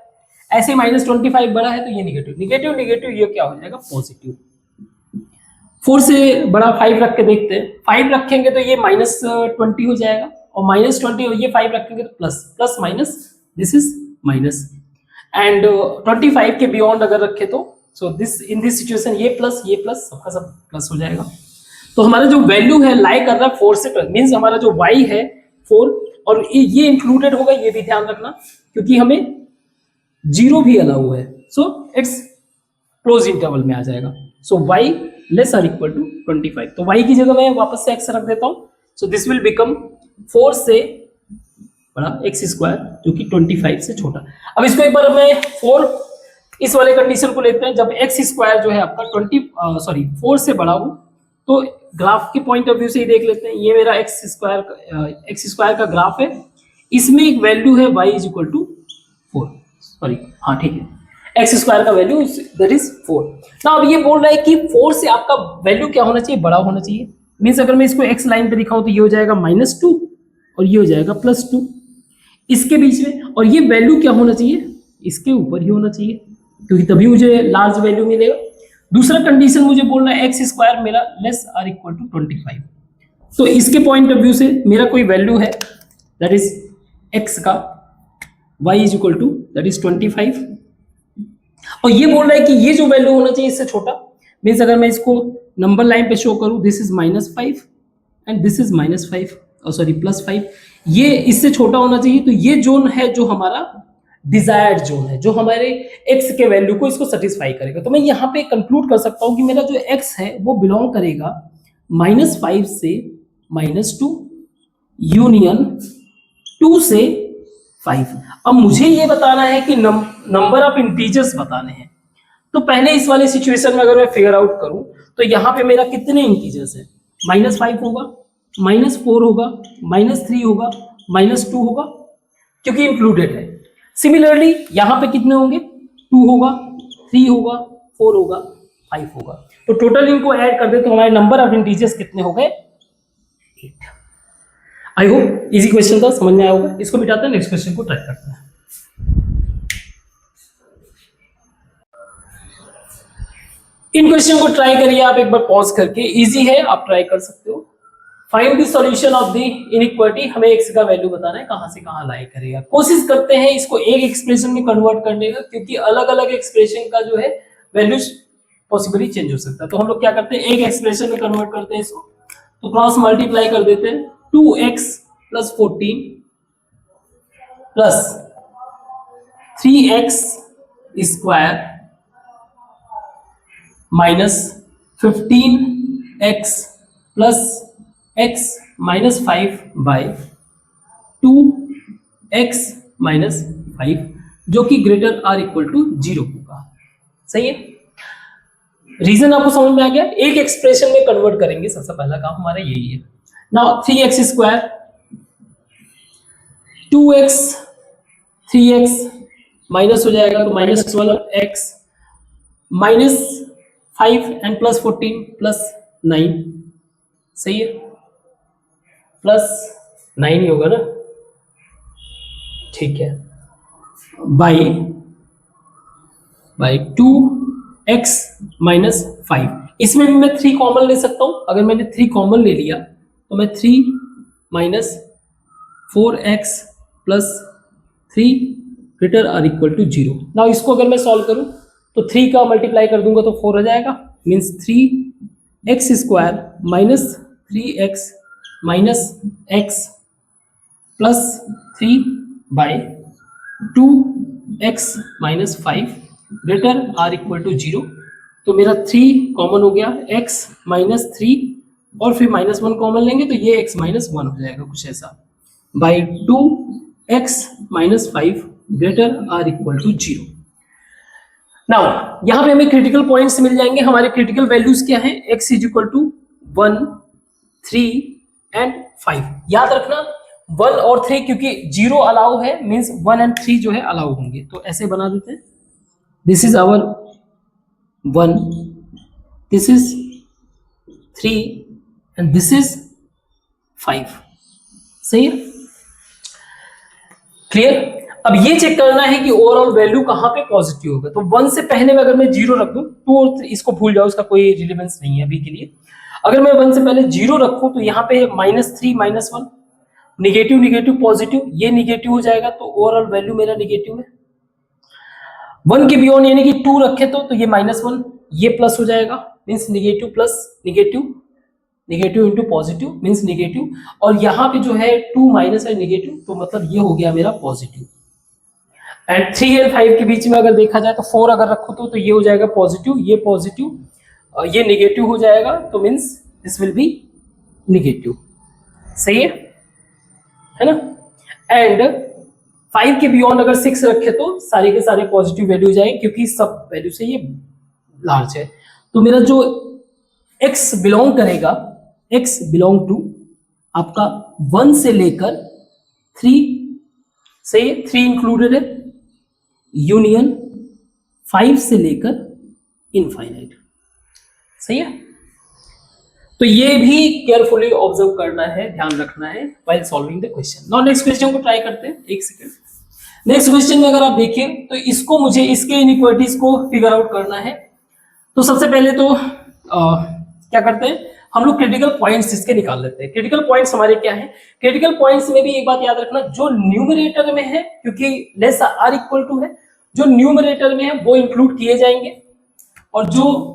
ऐसे -25 बड़ा है तो ये निगेटिव, ये क्या हो जाएगा, पॉजिटिव। 4 से बड़ा 5 रख के देखते हैं, 5 रखेंगे तो ये -20 हो जाएगा और -20 और ये 5 रखेंगे तो plus minus, this is minus, and 25 के बियॉन्ड अगर रखे तो so this in this situation ये प्लस सबका सब प्लस हो जाएगा। तो हमारा जो वैल्यू है लाई कर रहा है 4 से प्लस, मीन्स हमारा जो y है 4 और ये इंक्लूडेड होगा, ये भी ध्यान रखना क्योंकि हमें 0 भी अलाउ है, सो इट्स क्लोज इंटरवल में आ जाएगा। So y less or equal to 25, तो y की जगह मैं वापस से x रख देता हूं, सो दिस विल बिकम 4 से बड़ा एक्स स्क्वायर जो कि 25 से छोटा। अब इसको एक बार मैं 4 इस वाले कंडीशन को लेते हैं, जब एक्स स्क्वायर जो है आपका 4 से बड़ा हो, तो ग्राफ के पॉइंट ऑफ व्यू से ही देख लेते हैं। ये मेरा एक्स स्क्वायर का ग्राफ है, इसमें एक वैल्यू है y is equal to 4, sorry हाँ ठीक है, एक्स स्क्वायर का वैल्यू दैट इज 4। ना अब ये बोल रहा है कि 4 से आपका वैल्यू क्या होना चाहिए, बड़ा होना चाहिए। मीन्स अगर मैं इसको एक्स लाइन पे दिखाऊं तो ये हो जाएगा -2 और ये हो जाएगा +2 इसके बीच में, और ये वैल्यू क्या होना चाहिए, इसके ऊपर ही होना चाहिए, क्योंकि तभी मुझे लार्ज वैल्यू मिलेगा। दूसरा कंडीशन मुझे बोलना है एक्स स्क्वायर मेरा लेस आर इक्वल टू 25। तो इसके पॉइंट ऑफ व्यू से मेरा कोई वैल्यू है दैट इज एक्स का, y is equal to that is 25, और ये बोल रहा है कि ये जो वैल्यू होना चाहिए इससे छोटा। मीन्स अगर मैं इसको नंबर लाइन पे शो करूं, this is -5 and this is -5 और सॉरी +5, ये इससे छोटा होना चाहिए। तो ये जोन है जो हमारा डिजायर्ड जोन है, जो हमारे x के वैल्यू को इसको सेटिस्फाई करेगा। तो मैं यहाँ पे कंक्लूड कर सकता हूँ कि मेरा जो x है वो बिलोंग करेगा -5 से -2 यूनियन 2 से 5। अब मुझे ये बताना है कि नंबर ऑफ इंटीजर्स बताने हैं। तो पहले इस वाले सिचुएशन में अगर मैं फिगर आउट करूं तो यहाँ पे मेरा कितने इंटीजर्स है, -5 होगा, -4 होगा, -3 होगा, -2 होगा, क्योंकि इंक्लूडेड है। सिमिलरली यहाँ पे कितने होंगे, 2 होगा, 3 होगा, 4 होगा, 5 होगा। तो टोटल इनको ऐड कर दे तो हमारे नंबर ऑफ इंटीजर्स कितने हो गए, 8। आई होप इजी क्वेश्चन था, समझ में आया होगा। इसको मिटाते हैं, नेक्स्ट क्वेश्चन को ट्राई करते हैं। इन क्वेश्चन को ट्राई करिए आप एक बार पॉज करके, इजी है, आप ट्राई कर सकते हो। Find the solution of the inequality, हमें x का वैल्यू बताना है, कहां से कहां लाई करेगा। कोशिश करते हैं इसको एक एक्सप्रेशन में कन्वर्ट करने का, क्योंकि अलग अलग एक्सप्रेशन का जो है वैल्यूज पॉसिबली चेंज हो सकता है। तो हम लोग क्या करते हैं, एक एक्सप्रेशन में कन्वर्ट करते हैं इसको, तो क्रॉस मल्टीप्लाई कर देते हैं, 2x + 14 plus 3x square minus 15x plus x minus 5 by 2x minus 5, जो कि ग्रेटर आर इक्वल टू 0 होगा। सही है, रीजन आपको समझ में आ गया। एक एक्सप्रेशन में कन्वर्ट करेंगे, सबसे पहला काम हमारा यही है। Now 3x square 2x 3x minus हो जाएगा तो -12x minus 5 and plus 14 plus 9, सही है, प्लस 9 ही होगा ना, ठीक है, बाई 2x माइनस 5। इसमें भी मैं 3 कॉमन ले सकता हूं। अगर मैंने 3 कॉमन ले लिया तो मैं 3 minus 4x plus 3 greater or equal to 0। Now इसको अगर मैं सॉल्व करूं तो 3 का मल्टीप्लाई कर दूंगा तो 4 हो जाएगा, means 3x square minus 3x minus x plus 3 by 2x minus 5 greater or equal to 0। तो मेरा 3 कॉमन हो गया, x माइनस 3 और फिर -1 कॉमन लेंगे तो ये x माइनस 1 हो जाएगा, कुछ ऐसा, by 2x minus 5 greater or equal to 0। Now यहां पे हमें क्रिटिकल पॉइंट्स मिल जाएंगे। हमारे क्रिटिकल वैल्यूज क्या हैं, x is equal to 1, 3 and 5। याद रखना 1 और 3 क्योंकि 0 अलाउ है, मींस 1 एंड 3 जो है अलाउ होंगे। तो ऐसे बना देते हैं, this is our 1, this is 3 and this is 5। सही है, क्लियर। अब ये चेक करना है कि ओवरऑल वैल्यू कहां पे पॉजिटिव होगा। तो 1 से पहले में अगर मैं 0 रख दूं, 2 और 3 इसको भूल जाओ, उसका कोई रिलेवेंस नहीं है अभी के लिए। अगर मैं 1 से पहले 0 रखूं तो यहाँ पे -3 -1 निगेटिव निगेटिव पॉजिटिव, ये निगेटिव हो जाएगा तो ओवरऑल वैल्यू मेरा निगेटिव है। 1 के बियॉन्ड यानी कि 2 रखे तो ये -1, ये प्लस हो जाएगा, means negative plus negative, negative into positive means negative, और यहाँ पे जो है 2 माइनस है निगेटिव, तो मतलब ये हो गया मेरा पॉजिटिव। एंड 3 और 5 के बीच में अगर देखा जाए तो 4 अगर रखो तो ये हो जाएगा पॉजिटिव, ये पॉजिटिव, ये निगेटिव हो जाएगा, तो means this will be negative. सही है ना। एंड 5 के बियॉन्ड अगर 6 रखे तो सारे के सारे पॉजिटिव वैल्यू जाएंगे, क्योंकि सब वैल्यू से ये लार्ज है। तो मेरा जो x बिलोंग करेगा, x बिलोंग टू आपका 1 से लेकर 3, सही है, 3 इंक्लूडेड है, यूनियन 5 से लेकर इनफाइनाइट, सही है। तो ये भी केयरफुली ऑब्जर्व करना है, ध्यान रखना है while solving the question. Now next question को ट्राई करते हैं, एक सेकंड। नेक्स्ट क्वेश्चन में अगर आप देखिए तो इसको मुझे इसके इनइक्वालिटीज को फिगर आउट करना है। तो सबसे पहले तो क्या करते हैं हम लोग, क्रिटिकल पॉइंट्स इसके निकाल लेते हैं। क्रिटिकल पॉइंट्स हमारे क्या है, क्रिटिकल पॉइंट्स में भी एक बात याद रखना, जो न्यूमरेटर में है, क्योंकि लेस आर इक्वल टू है, जो न्यूमरेटर में है वो इंक्लूड किए जाएंगे, और जो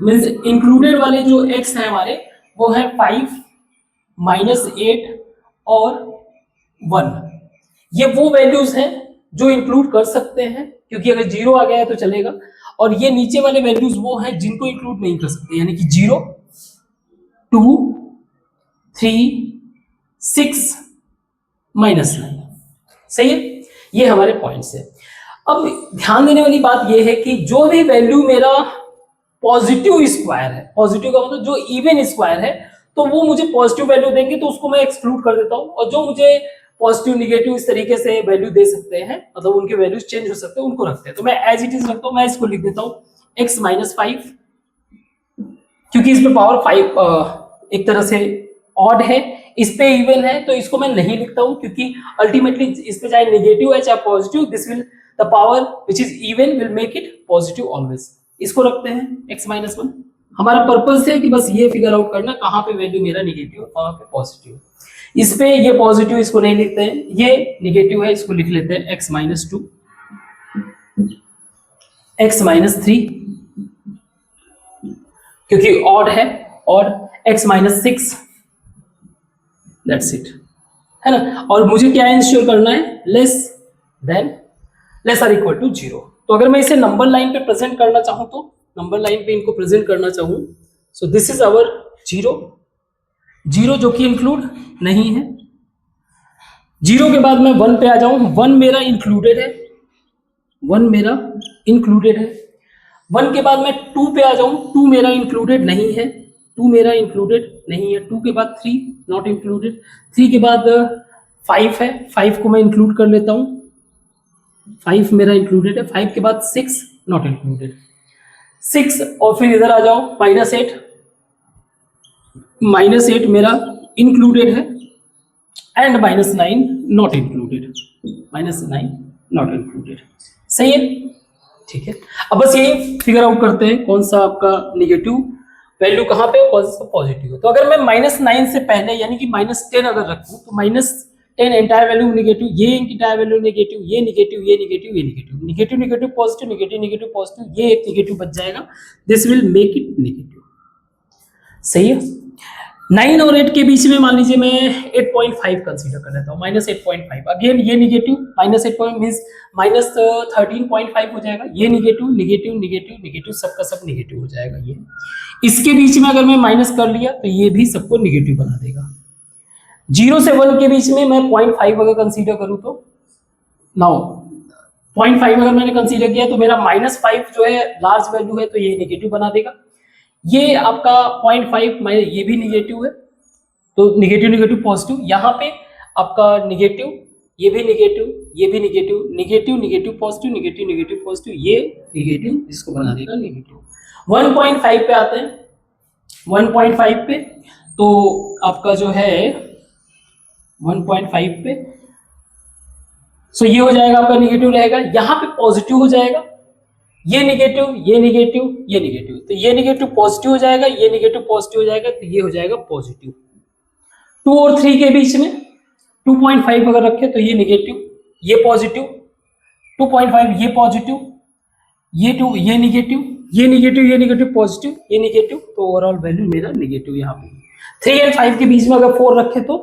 मीन्स इंक्लूडेड वाले जो x है हमारे वो है 5, -8 और 1। ये वो वैल्यूज हैं जो इंक्लूड कर सकते हैं, क्योंकि अगर 0 आ गया है तो चलेगा, और ये नीचे वाले वैल्यूज वो हैं जिनको इंक्लूड नहीं कर सकते, यानी कि 0, 2, 3, 6, -9, सही है। ये हमारे पॉइंट्स है। अब ध्यान देने वाली बात ये है कि जो भी वैल्यू मेरा पॉजिटिव स्क्वायर है, पॉजिटिव का मतलब जो इवन स्क्वायर है, तो वो मुझे पॉजिटिव वैल्यू देंगे, तो उसको मैं एक्सक्लूड कर देता हूं, और जो मुझे पॉजिटिव निगेटिव इस तरीके से वैल्यू दे सकते हैं, मतलब उनके वैल्यूज चेंज हो सकते हैं, उनको रखते हैं। तो मैं एज इट इज रखता हूं, मैं इसको लिख देता हूं x -5, क्योंकि इस पे पावर 5 एक तरह से ऑड है, इस पे इवन है, तो इसको मैं नहीं लिखता हूं, क्योंकि अल्टीमेटली इस पे चाहे नेगेटिव है चाहे positive, this will the power which is even will make it positive always. इसको रखते हैं x -1। हमारा पर्पस है कि बस ये फिगर आउट करना कहां पे वैल्यू मेरा नेगेटिव और कहां पे पॉजिटिव। इस पे ये पॉजिटिव, इसको नहीं लिखते हैं, ये नेगेटिव है, इसको लिख लेते हैं x -2, x -3 क्योंकि ऑड है, और x -6, दैट्स इट, है ना। और मुझे क्या इंश्योर करना है, लेस आर इक्वल टू 0। तो अगर मैं इसे नंबर लाइन पे प्रेजेंट करना चाहूं, तो नंबर लाइन पे इनको प्रेजेंट करना चाहूं, सो दिस इज आवर 0 जो कि इंक्लूड नहीं है। 0 के बाद मैं 1 पे आ जाऊं, 1 मेरा इंक्लूडेड है, 1 मेरा इंक्लूडेड है। 1 के बाद मैं 2 पे आ जाऊं, 2 मेरा इंक्लूडेड नहीं है, 2 मेरा इंक्लूडेड नहीं है। 2 के बाद 3 नॉट इंक्लूडेड, 3 के बाद 5 है, 5 को मैं इंक्लूड कर लेता हूं, 5 मेरा इंक्लूडेड है। 5 के बाद 6 नॉट इंक्लूडेड, 6, और फिर इधर आ जाओ -8, -8 मेरा इंक्लूडेड है, and -9 not included, -9 not included, सही है, ठीक है। अब बस यही फिगर आउट करते हैं कौन सा आपका नेगेटिव वैल्यू कहां पे है, कौन सा पॉजिटिव है। तो अगर मैं -9 से पहले यानी कि -10 अगर रखूं, तो -10 एंटायर वैल्यू नेगेटिव, ये एंटायर वैल्यू नेगेटिव, ये नेगेटिव, ये नेगेटिव, ये negative, negative negative positive, negative negative positive, ये एक नेगेटिव बच जाएगा, this will make it negative, सही है। 9 और 8 के बीच में मान लीजिए मैं 8.5 कंसीडर कर लेता हूँ, -8.5, अगेन ये नेगेटिव, -8 मीन्स -13.5 हो जाएगा, ये नेगेटिव नेगेटिव नेगेटिव नेगेटिव, सबका सब नेगेटिव हो जाएगा। ये इसके बीच में अगर मैं माइनस कर लिया तो ये भी सबको नेगेटिव बना देगा। 0 से 1 के बीच में मैं 0.5 अगर कंसीडर करूँ तो, नाउ 0.5 अगर मैंने कंसीडर किया तो मेरा -5 जो है लार्ज वैल्यू है, तो ये नेगेटिव बना देगा। ये आपका 0.5 ये भी नेगेटिव है, तो नेगेटिव नेगेटिव पॉजिटिव, यहाँ पे आपका नेगेटिव, ये भी नेगेटिव, ये भी negative, negative negative positive, negative negative positive, ये नेगेटिव, इसको बना देगा नेगेटिव। 1.5 पे आते हैं, 1.5 पे तो आपका जो है 1.5 पे, सो ये हो जाएगा आपका नेगेटिव रहेगा, यहाँ पे पॉजिटिव हो जाएगा, ये नेगेटिव, ये नेगेटिव, ये नेगेटिव, तो ये नेगेटिव पॉजिटिव हो जाएगा, ये नेगेटिव पॉजिटिव हो जाएगा, तो ये हो जाएगा पॉजिटिव। 2 और 3 के बीच में 2.5 अगर रखे तो ये नेगेटिव, ये पॉजिटिव, 2.5 ये पॉजिटिव, ये 2 ये नेगेटिव, ये नेगेटिव, ये नेगेटिव पॉजिटिव, ये नेगेटिव, तो ओवरऑल वैल्यू मेरा नेगेटिव। यहाँ पे 3 और 5 के बीच में अगर 4 रखे तो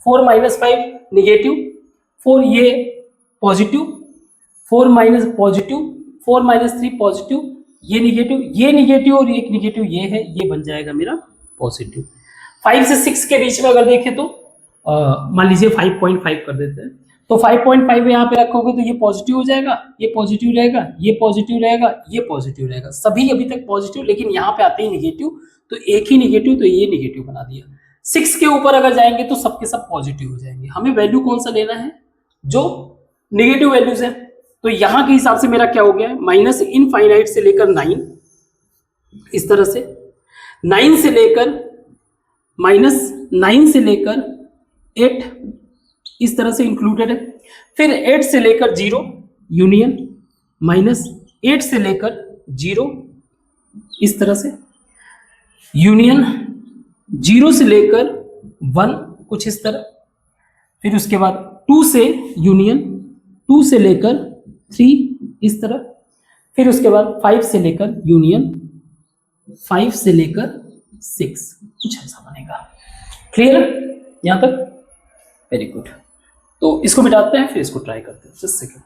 4 - 5 नेगेटिव, 4 ये पॉजिटिव, 4 माइनस पॉजिटिव, 4 - 3 पॉजिटिव, ये नेगेटिव और एक नेगेटिव ये है, ये बन जाएगा मेरा पॉजिटिव। 5 से 6 के बीच में अगर देखें तो मान लीजिए 5.5 कर देते हैं, तो 5.5 यहाँ पे रखोगे तो ये पॉजिटिव हो जाएगा, ये पॉजिटिव रहेगा, ये पॉजिटिव रहेगा, ये पॉजिटिव रहेगा, सभी अभी तक पॉजिटिव, लेकिन यहाँ पे आते ही निगेटिव, तो एक ही निगेटिव, तो ये निगेटिव बना दिया। 6 के ऊपर अगर जाएंगे तो सबके सब पॉजिटिव हो जाएंगे। हमें वैल्यू कौन सा लेना है, जो निगेटिव वैल्यूज है। तो यहाँ के हिसाब से मेरा क्या हो गया है, माइनस इनफाइनाइट से लेकर 9, इस तरह से 9 से लेकर -9 से लेकर 8 इस तरह से इंक्लूडेड है। फिर 8 से लेकर 0 यूनियन, -8 से लेकर 0 इस तरह से यूनियन, 0 से लेकर 1 कुछ इस तरह। फिर उसके बाद 2 से यूनियन, 2 से लेकर 3 इस तरह। फिर उसके बाद 5 से लेकर यूनियन, 5 से लेकर 6 कुछ ऐसा बनेगा। क्लियर यहां तक? Very good. तो इसको मिटाते हैं, फिर इसको ट्राई करते हैं। Just second.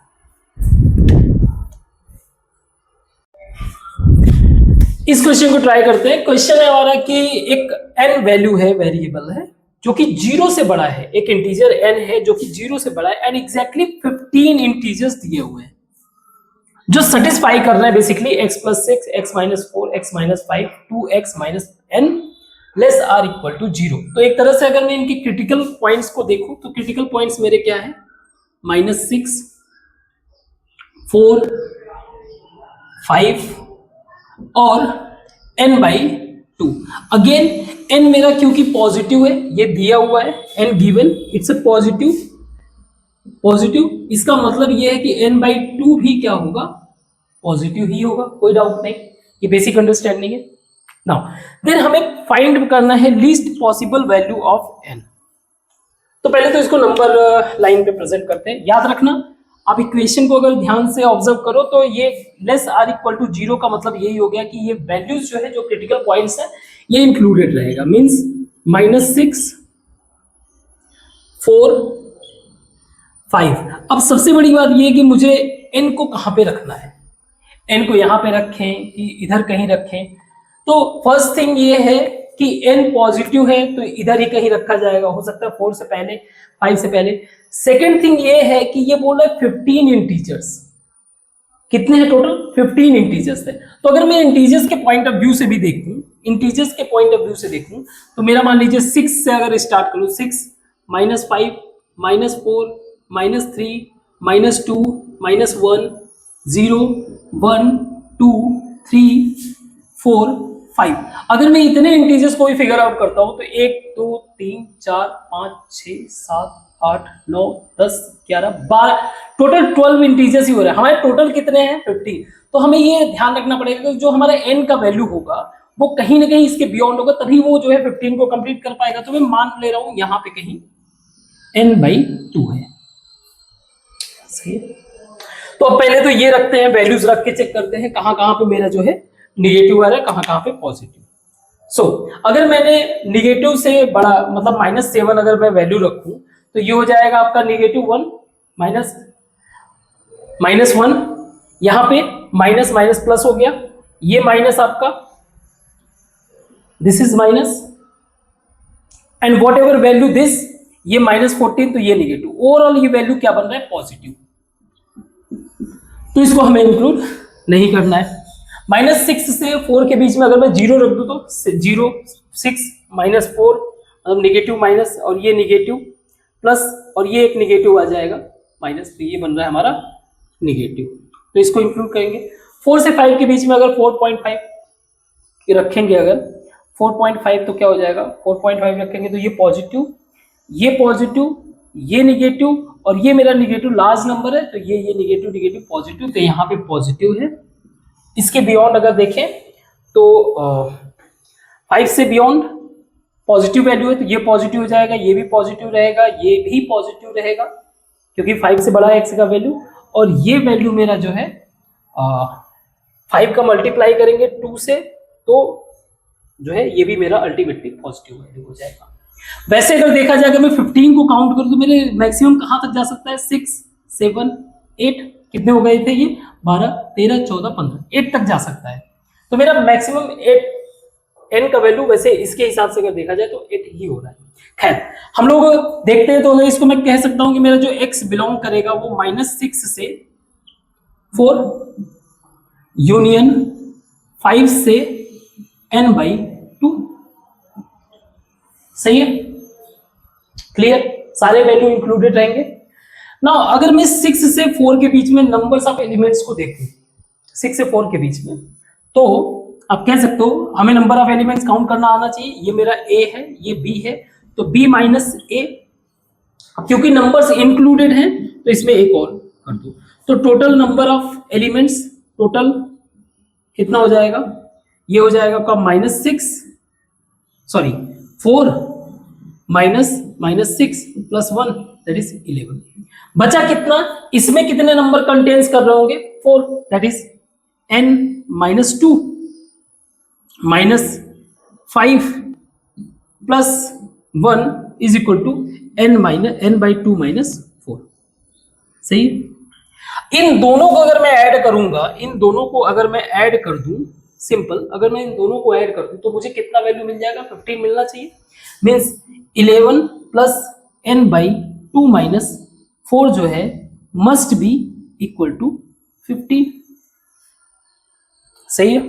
इस क्वेश्चन को ट्राई करते हैं। क्वेश्चन है हमारा कि एक n वैल्यू है, वेरिएबल है, जो कि 0 से बड़ा है। एक इंटीजर n है जो कि 0 से बड़ा है, एंड एग्जैक्टली 15 इंटीजर्स दिए हुए हैं जो सेटिस्फाई कर रहे हैं basically x + 6, x - 4, x - 5, 2x - n less or equal to 0। तो एक तरह से अगर मैं इनकी क्रिटिकल पॉइंट्स को देखूं तो क्रिटिकल पॉइंट्स मेरे क्या है, -6, 4, 5 और n/2। अगेन n मेरा क्योंकि पॉजिटिव है, ये दिया हुआ है, n given, it's a positive, इसका मतलब ये है कि n/2 भी क्या होगा, पॉजिटिव ही होगा, कोई डाउट नहीं, ये बेसिक अंडरस्टैंडिंग है। नाउ देन हमें फाइंड करना है least possible value of n। तो पहले तो इसको नंबर लाइन पे प्रेजेंट करते हैं। याद रखना, आप इक्वेशन को अगर ध्यान से ऑब्जर्व करो तो ये लेस आर इक्वल टू 0 का मतलब यही हो गया कि ये वैल्यूज जो है, जो क्रिटिकल पॉइंट्स है, ये इंक्लूडेड रहेगा। मींस -6, 4, 5। अब सबसे बड़ी बात ये है कि मुझे n को कहाँ पे रखना है, n को यहाँ पे रखें कि इधर कहीं रखें। तो फर्स्ट थिंग ये है कि n पॉजिटिव है तो इधर ही कहीं रखा जाएगा, हो सकता है 4 से पहले, 5 से पहले। सेकेंड थिंग ये है कि ये बोल रहा है 15 इंटीजर्स। कितने हैं टोटल? 15 इंटीजर्स है। तो अगर मैं इंटीजर्स के पॉइंट ऑफ व्यू से भी देखूं, तो मेरा मान लीजिए 6 से अगर स्टार्ट करूं, 6 -5 -4 -3 -2 -1 0 1 2 3 4 5। अगर मैं इतने इंटीजर्स को भी फिगर आउट करता हूं तो 1 2 3 4 5 6 7 8 9 10 11 12, टोटल 12 इंटीजर्स ही हो रहे हैं। हमारे टोटल कितने हैं? 50। तो हमें ये ध्यान रखना पड़ेगा कि जो हमारा n का वैल्यू होगा वो कहीं ना कहीं इसके बियॉन्ड होगा, तभी वो जो है 15 को कंप्लीट कर पाएगा। तो मैं मान ले रहा हूं यहाँ पे कहीं n/2 है। सही। तो अब पहले तो ये रखते हैं, वैल्यूज रख के चेक करते हैं कहाँ कहाँ पे मेरा जो है निगेटिव आ रहा है, कहाँ कहाँ पे पॉजिटिव। सो अगर मैंने निगेटिव से बड़ा मतलब -7 अगर मैं वैल्यू रखूं तो ये हो जाएगा आपका -1 -1। यहाँ पे माइनस माइनस प्लस हो गया, ये माइनस आपका, this is minus, and what ever value this, ये -14, तो ये निगेटिव। ओवरऑल ये वैल्यू क्या बन रहा है? पॉजिटिव। तो इसको हमें इंक्लूड नहीं करना है। -6 से 4 के बीच में अगर मैं 0 रख दूं तो 0 6 -4 मतलब निगेटिव माइनस, और ये निगेटिव प्लस, और ये एक निगेटिव आ जाएगा माइनस, तो ये बन रहा है हमारा निगेटिव। तो इसको इंक्लूड करेंगे। 4 से 5 के बीच में अगर 4.5 रखेंगे, अगर 4.5 तो क्या हो जाएगा? 4.5 रखेंगे तो ये पॉजिटिव, ये निगेटिव, और ये मेरा निगेटिव लार्ज नंबर है, तो ये निगेटिव पॉजिटिव, तो यहाँ पे पॉजिटिव है। इसके बियॉन्ड अगर देखें तो 5 से बियॉन्ड पॉजिटिव वैल्यू है, तो ये पॉजिटिव हो जाएगा, ये भी पॉजिटिव रहेगा, ये भी पॉजिटिव रहेगा, क्योंकि 5 से बड़ा है x का वैल्यू। और ये वैल्यू मेरा जो है 5 का मल्टीप्लाई करेंगे 2 से, तो जो है ये भी मेरा अल्टीमेटली पॉजिटिव वैल्यू हो जाएगा। वैसे अगर देखा जाए, अगर मैं 15 को काउंट करूं तो मेरे मैक्सिमम कहां तक जा सकता है? 6 7 8, कितने हो गए थे ये? 12 13 14 15, 8 तक जा सकता है। तो मेरा मैक्सिमम 8 n का वैल्यू वैसे इसके हिसाब से अगर देखा जाए तो 8 ही हो रहा है। खैर हम लोग देखते हैं, तो इसको मैं कह सकता हूं कि मेरा जो x बिलोंग करेगा वो -6 से 4 यूनियन 5 से n/2। सही है, क्लियर, सारे वैल्यू इंक्लूडेड रहेंगे। नाउ अगर मैं 6 से 4 के बीच में नंबर्स ऑफ एलिमेंट्स को देखूं, 6 से 4 के बीच में, तो आप कह सकते हो हमें नंबर ऑफ एलिमेंट्स काउंट करना आना चाहिए। ये मेरा a है, ये b है, तो b माइनस a, क्योंकि नंबर्स इंक्लूडेड हैं तो इसमें एक और कर दो, तो total number of elements total कितना हो जाएगा, ये हो जाएगा आपका -4 माइनस 6 प्लस 1 दैट इज 11। बचा कितना, इसमें कितने नंबर कंटेन्स कर रहे होंगे, 4, that is n-2 -5 plus 1 is equal to n/2 -4। सही है। इन दोनों को अगर मैं ऐड करूंगा, इन दोनों को अगर मैं ऐड कर दूं, सिंपल, अगर मैं इन दोनों को ऐड कर दूं तो मुझे कितना वैल्यू मिल जाएगा, 15 मिलना चाहिए। मीन्स 11 प्लस n/2 -4 जो है मस्ट बी इक्वल टू 15। सही है,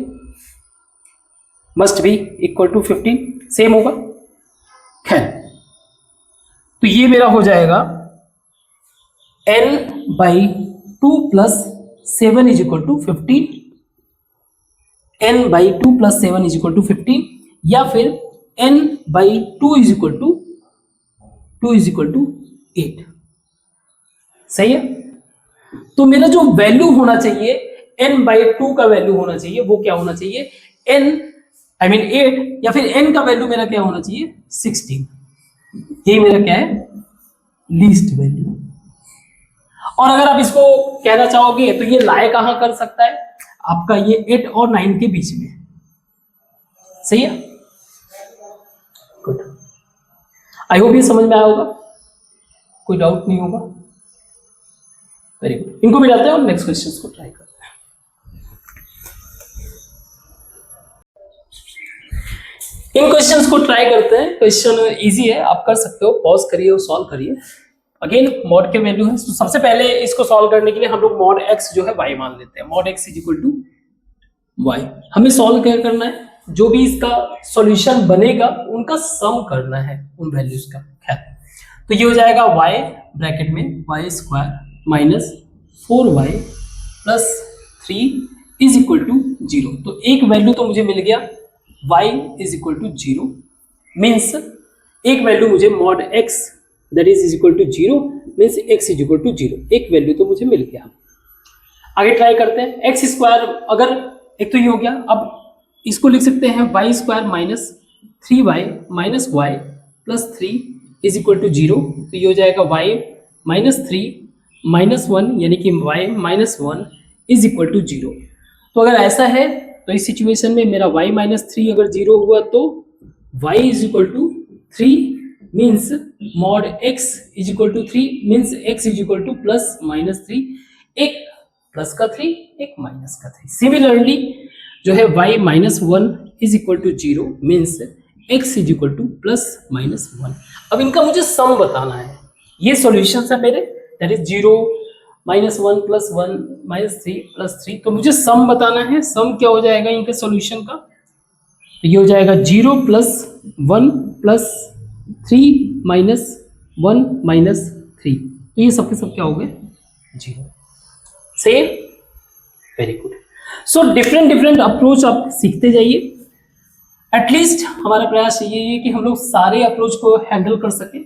must be equal to 15, same होगा। खैर, तो ये मेरा हो जाएगा n/2 plus 7 is equal to 15, n/2 plus 7 is equal to 15, या फिर n/2 इज इक्वल टू 8। सही है। तो मेरा जो वैल्यू होना चाहिए n/2 का वैल्यू होना चाहिए, वो क्या होना चाहिए, 8, या फिर n का वैल्यू मेरा क्या होना चाहिए, 16। यही मेरा क्या है, लीस्ट वैल्यू। और अगर आप इसको कहना चाहोगे तो ये लाए कहां कर सकता है, आपका ये 8 और 9 के बीच में। सही है, गुड। आई होप ये समझ में आया होगा, कोई डाउट नहीं होगा। वेरी गुड, इनको मिलाते हैं और नेक्स्ट क्वेश्चन को ट्राई करते हैं। इन क्वेश्चंस को ट्राई करते हैं। क्वेश्चन इजी है, आप कर सकते हो, पॉज करिए और सॉल्व करिए। अगेन मॉड के वैल्यू है, तो सबसे पहले इसको सॉल्व करने के लिए हम लोग मॉड x जो है y मान लेते हैं। Mod x is equal to y। हमें सॉल्व क्या करना है, जो भी इसका सॉल्यूशन बनेगा उनका सम करना है, उन वैल्यूज का। खैर, तो ये हो जाएगा y ब्रैकेट में y² minus 4y plus 3 is equal to 0। तो एक वैल्यू तो मुझे मिल गया y is equal to 0, means एक वैल्यू मुझे mod x that is equal to 0 means x is equal to 0, एक वैल्यू तो मुझे मिल गया। आगे ट्राई करते हैं। x², अगर एक तो ये हो गया, अब इसको लिख सकते हैं y² minus 3y minus y plus 3 is equal to 0। तो ये हो जाएगा y माइनस 3 माइनस 1 यानी कि y minus 1 is equal to 0। तो अगर ऐसा है तो इस सिचुएशन में मेरा y माइनस 3 अगर 0 हुआ तो y is equal to 3 means mod x is equal to 3 means x is equal to plus minus 3, एक प्लस का 3 एक माइनस का 3। सिमिलरली जो है y minus 1 is equal to 0 means x is equal to plus minus 1। अब इनका मुझे सम बताना है। ये सॉल्यूशंस है मेरे, that is 0 minus 1 plus 1 minus 3 plus 3। तो मुझे सम बताना है, सम क्या हो जाएगा इनके सॉल्यूशन का, तो ये हो जाएगा 0 प्लस 1 प्लस 3 माइनस 1 माइनस 3। तो ये सबके सब क्या हो गए, 0। Same, very good. So different approach आप सीखते जाइए। एटलीस्ट हमारा प्रयास ये है कि हम लोग सारे अप्रोच को हैंडल कर सके।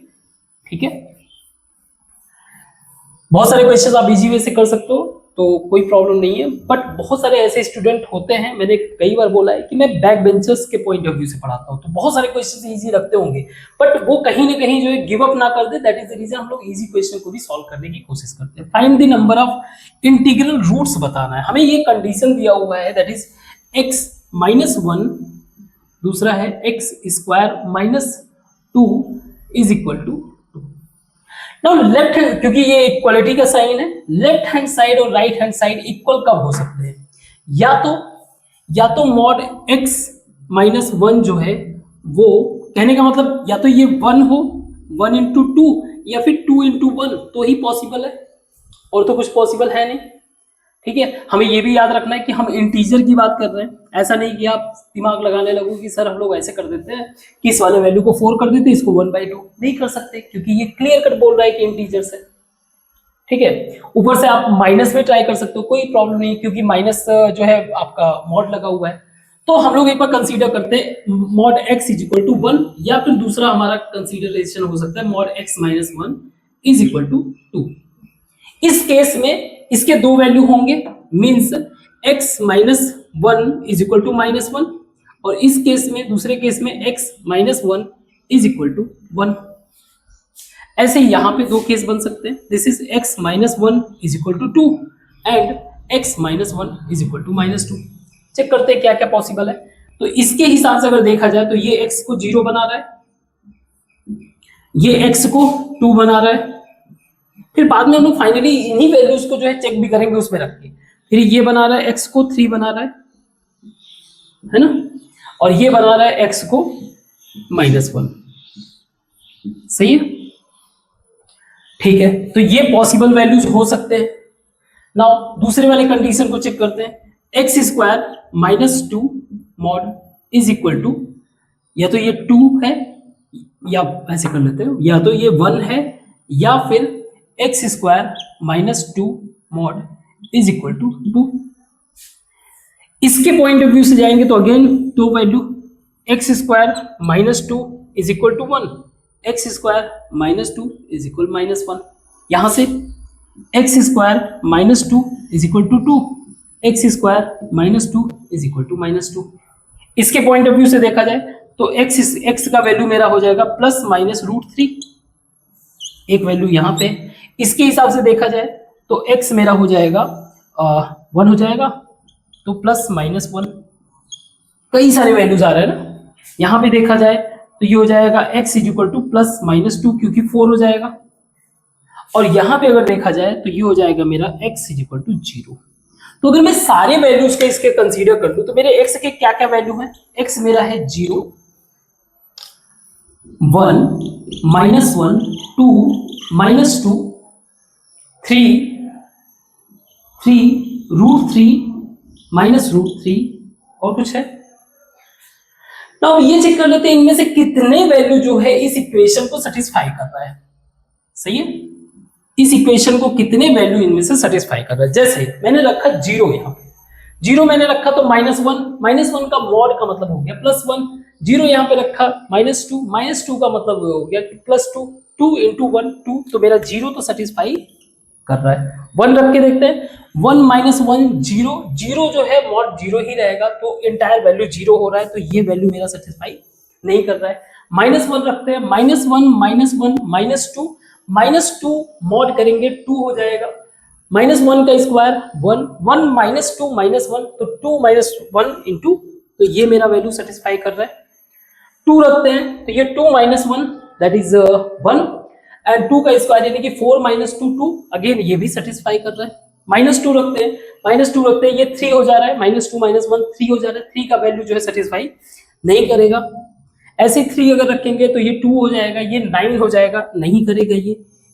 ठीक है, बहुत सारे क्वेश्चन आप इजी वे से कर सकते हो तो कोई प्रॉब्लम नहीं है, बट बहुत सारे ऐसे स्टूडेंट होते हैं, मैंने कई बार बोला है कि मैं बैक बेंचर्स के पॉइंट ऑफ व्यू से पढ़ाता हूं, तो बहुत सारे क्वेश्चन इजी रखते होंगे बट वो कहीं ना कहीं जो है गिव अप ना कर दे। दैट इज द रीजन हम लोग इजी क्वेश्चन को भी सॉल्व करने की कोशिश करते हैं। Find the number of integral roots बताना है हमें। ये कंडीशन दिया हुआ है, दैट इज x माइनस 1, दूसरा है x² minus 2 is equal to 2। Now left hand, क्योंकि ये इक्वलिटी का साइन है, लेफ्ट हैंड साइड और राइट हैंड साइड इक्वल कब हो सकते हैं, या तो मॉड x माइनस 1 जो है वो कहने का मतलब या तो ये 1 हो, 1 इंटू 2, या फिर 2 इंटू 1 तो ही पॉसिबल है, और तो कुछ पॉसिबल है नहीं। ठीक है, हमें ये भी याद रखना है कि हम इंटीजर की बात कर रहे हैं, ऐसा नहीं कि आप दिमाग लगाने लगो कि सर हम लोग ऐसे कर देते हैं कि इस वाले वैल्यू को 4 कर देते, इसको 1/2 नहीं कर सकते, क्योंकि ये क्लियर कट बोल रहा है कि इंटीजर से। ठीक है, ऊपर से आप माइनस में ट्राई कर सकते हो, कोई प्रॉब्लम नहीं, क्योंकि माइनस जो है आपका मॉड लगा हुआ है। तो हम लोग एक बार कंसीडर करते हैं mod x is equal to 1, या फिर दूसरा हमारा कंसीडरेशन हो सकता है mod x minus 1 is equal to 2। इस केस में इसके दो वैल्यू होंगे, means x minus 1 is equal to -1, और इस केस में, दूसरे केस में x minus 1 is equal to 1। ऐसे यहाँ पे दो केस बन सकते हैं, this is x minus 1 is equal to 2 and x minus 1 is equal to -2। Check करते हैं क्या क्या पॉसिबल है। तो इसके हिसाब से अगर देखा जाए तो ये x को 0 बना रहा है, ये x को 2 बना रहा है, फिर बाद में हम लोग फाइनली इन्हीं वैल्यूज को जो है चेक भी करेंगे उसमें रख के। फिर ये बना रहा है x को 3 बना रहा है ना, और ये बना रहा है x को -1। सही है, ठीक है, तो ये पॉसिबल वैल्यूज हो सकते हैं। नाउ दूसरे वाले कंडीशन को चेक करते हैं, x square minus 2 mod is equal to, या तो ये 2 है, या ऐसे कर लेते हो, या तो ये 1 है, या फिर x square minus 2 mod is equal to 2। इसके पॉइंट ऑफ व्यू से जाएंगे तो अगेन दो value, x square minus 2 is equal to 1, x square minus 2 is equal -1। यहां से x square minus 2 is equal to 2, x square minus 2 is equal to -2। इसके पॉइंट ऑफ व्यू से देखा जाए तो एक्स का वैल्यू मेरा हो जाएगा प्लस माइनस √3, एक वैल्यू यहाँ पे। इसके हिसाब से देखा जाए तो एक्स मेरा हो जाएगा 1 हो जाएगा, तो प्लस -1। कई सारे वैल्यूज आ रहे हैं ना, यहाँ पे देखा जाए तो ये हो जाएगा x is equal to plus -2, क्योंकि 4 हो जाएगा, और यहाँ पे अगर देखा जाए तो ये हो जाएगा मेरा x इज इक्वल टू 0। तो अगर मैं सारे वैल्यूज के इसके कंसीडर कर लूं तो मेरे x के क्या क्या वैल्यू है, x मेरा है 0, 1, -1, 2, -2, 3, √3, -√3, और कुछ है। ना ये चेक कर लेते हैं इनमें से कितने वैल्यू जो है इस इक्वेशन को सेटिस्फाई कर रहा है। सही है, इस इक्वेशन को कितने वैल्यू इनमें से सेटिस्फाई कर रहा है। जैसे मैंने रखा 0, यहाँ पे 0 मैंने रखा तो -1 का मॉड का मतलब हो गया +1, 0 यहाँ पे रखा -2 का मतलब हो गया +2, 2 इंटू 1 2, तो मेरा 0 तो सेटिस्फाई कर रहा है। 1 रख के देखते हैं, 1 -1 0, 0 जो है मॉड 0 ही रहेगा, तो इंटायर वैल्यू 0 हो रहा है, तो ये वैल्यू मेरा सेटिस्फाई नहीं कर रहा है। -1 रखते हैं, -1 -2 मॉड करेंगे 2 हो जाएगा, -1 का स्क्वायर 1, 1 -2 -1, तो 2 -1 इंटू, तो ये मेरा वैल्यू सेटिस्फाई कर रहा है। 2 रखते हैं तो ये 2 -1 दैट इज 1, एंड 2 का स्क्वायर यानी कि 4 -2 2, अगेन ये भी सेटिस्फाई कर रहा है। -2 रखते हैं, ये 3 हो जा रहा है, -2 -1 3 हो जा रहा है, 3 का वैल्यू जो है सेटिस्फाई नहीं करेगा। ऐसे 3 अगर रखेंगे तो ये 2 हो जाएगा, ये 9 हो जाएगा, नहीं करेगा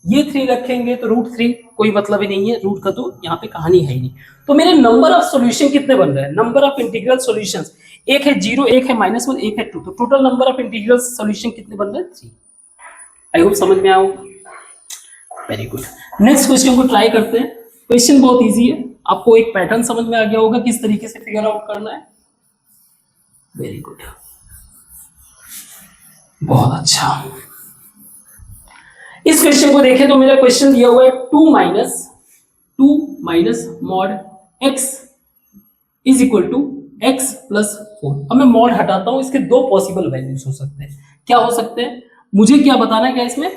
ये 3 रखेंगे तो √3, कोई मतलब ही नहीं है, रूट का तो यहाँ पे कहानी है ही नहीं। तो मेरे नंबर ऑफ सॉल्यूशन कितने बन रहे हैं, नंबर ऑफ इंटीग्रल सॉल्यूशंस, एक है 0, एक है -1, एक है 2, तो total number of integral solution कितने बन रहे हैं 3। आई होप समझ में आओ, वेरी गुड। नेक्स्ट क्वेश्चन को ट्राई करते हैं। क्वेश्चन बहुत इजी है, आपको एक पैटर्न समझ में आ गया होगा किस तरीके से फिगर आउट करना है। वेरी गुड, बहुत अच्छा। इस क्वेश्चन को देखें तो मेरा क्वेश्चन दिया हुआ है 2 minus mod x is equal to x plus 4। अब मैं मॉड हटाता हूं, इसके दो पॉसिबल वैल्यूज हो सकते हैं। क्या हो सकते हैं, मुझे क्या बताना है, क्या इसमें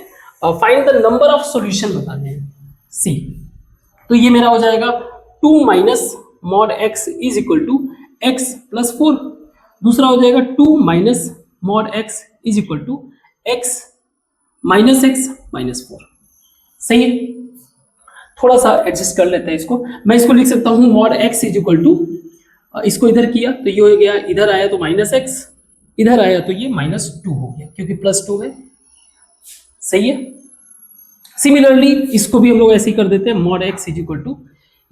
find the number of solution बताने हैं सी। तो ये मेरा हो जाएगा 2 minus mod x is equal to x plus 4। दूसरा हो जाएगा 2 minus mod x is equal to x minus -4। सही है, थोड़ा सा एडजस्ट कर लेते हैं इसको। मैं इसको लिख सकता हूं mod x is equal to, इसको इधर किया तो ये हो गया, इधर आया तो -x इधर आया तो ये -2 हो गया क्योंकि +2 है। सही है। सिमिलरली इसको भी हम लोग ऐसे ही कर देते हैं, mod x is equal to,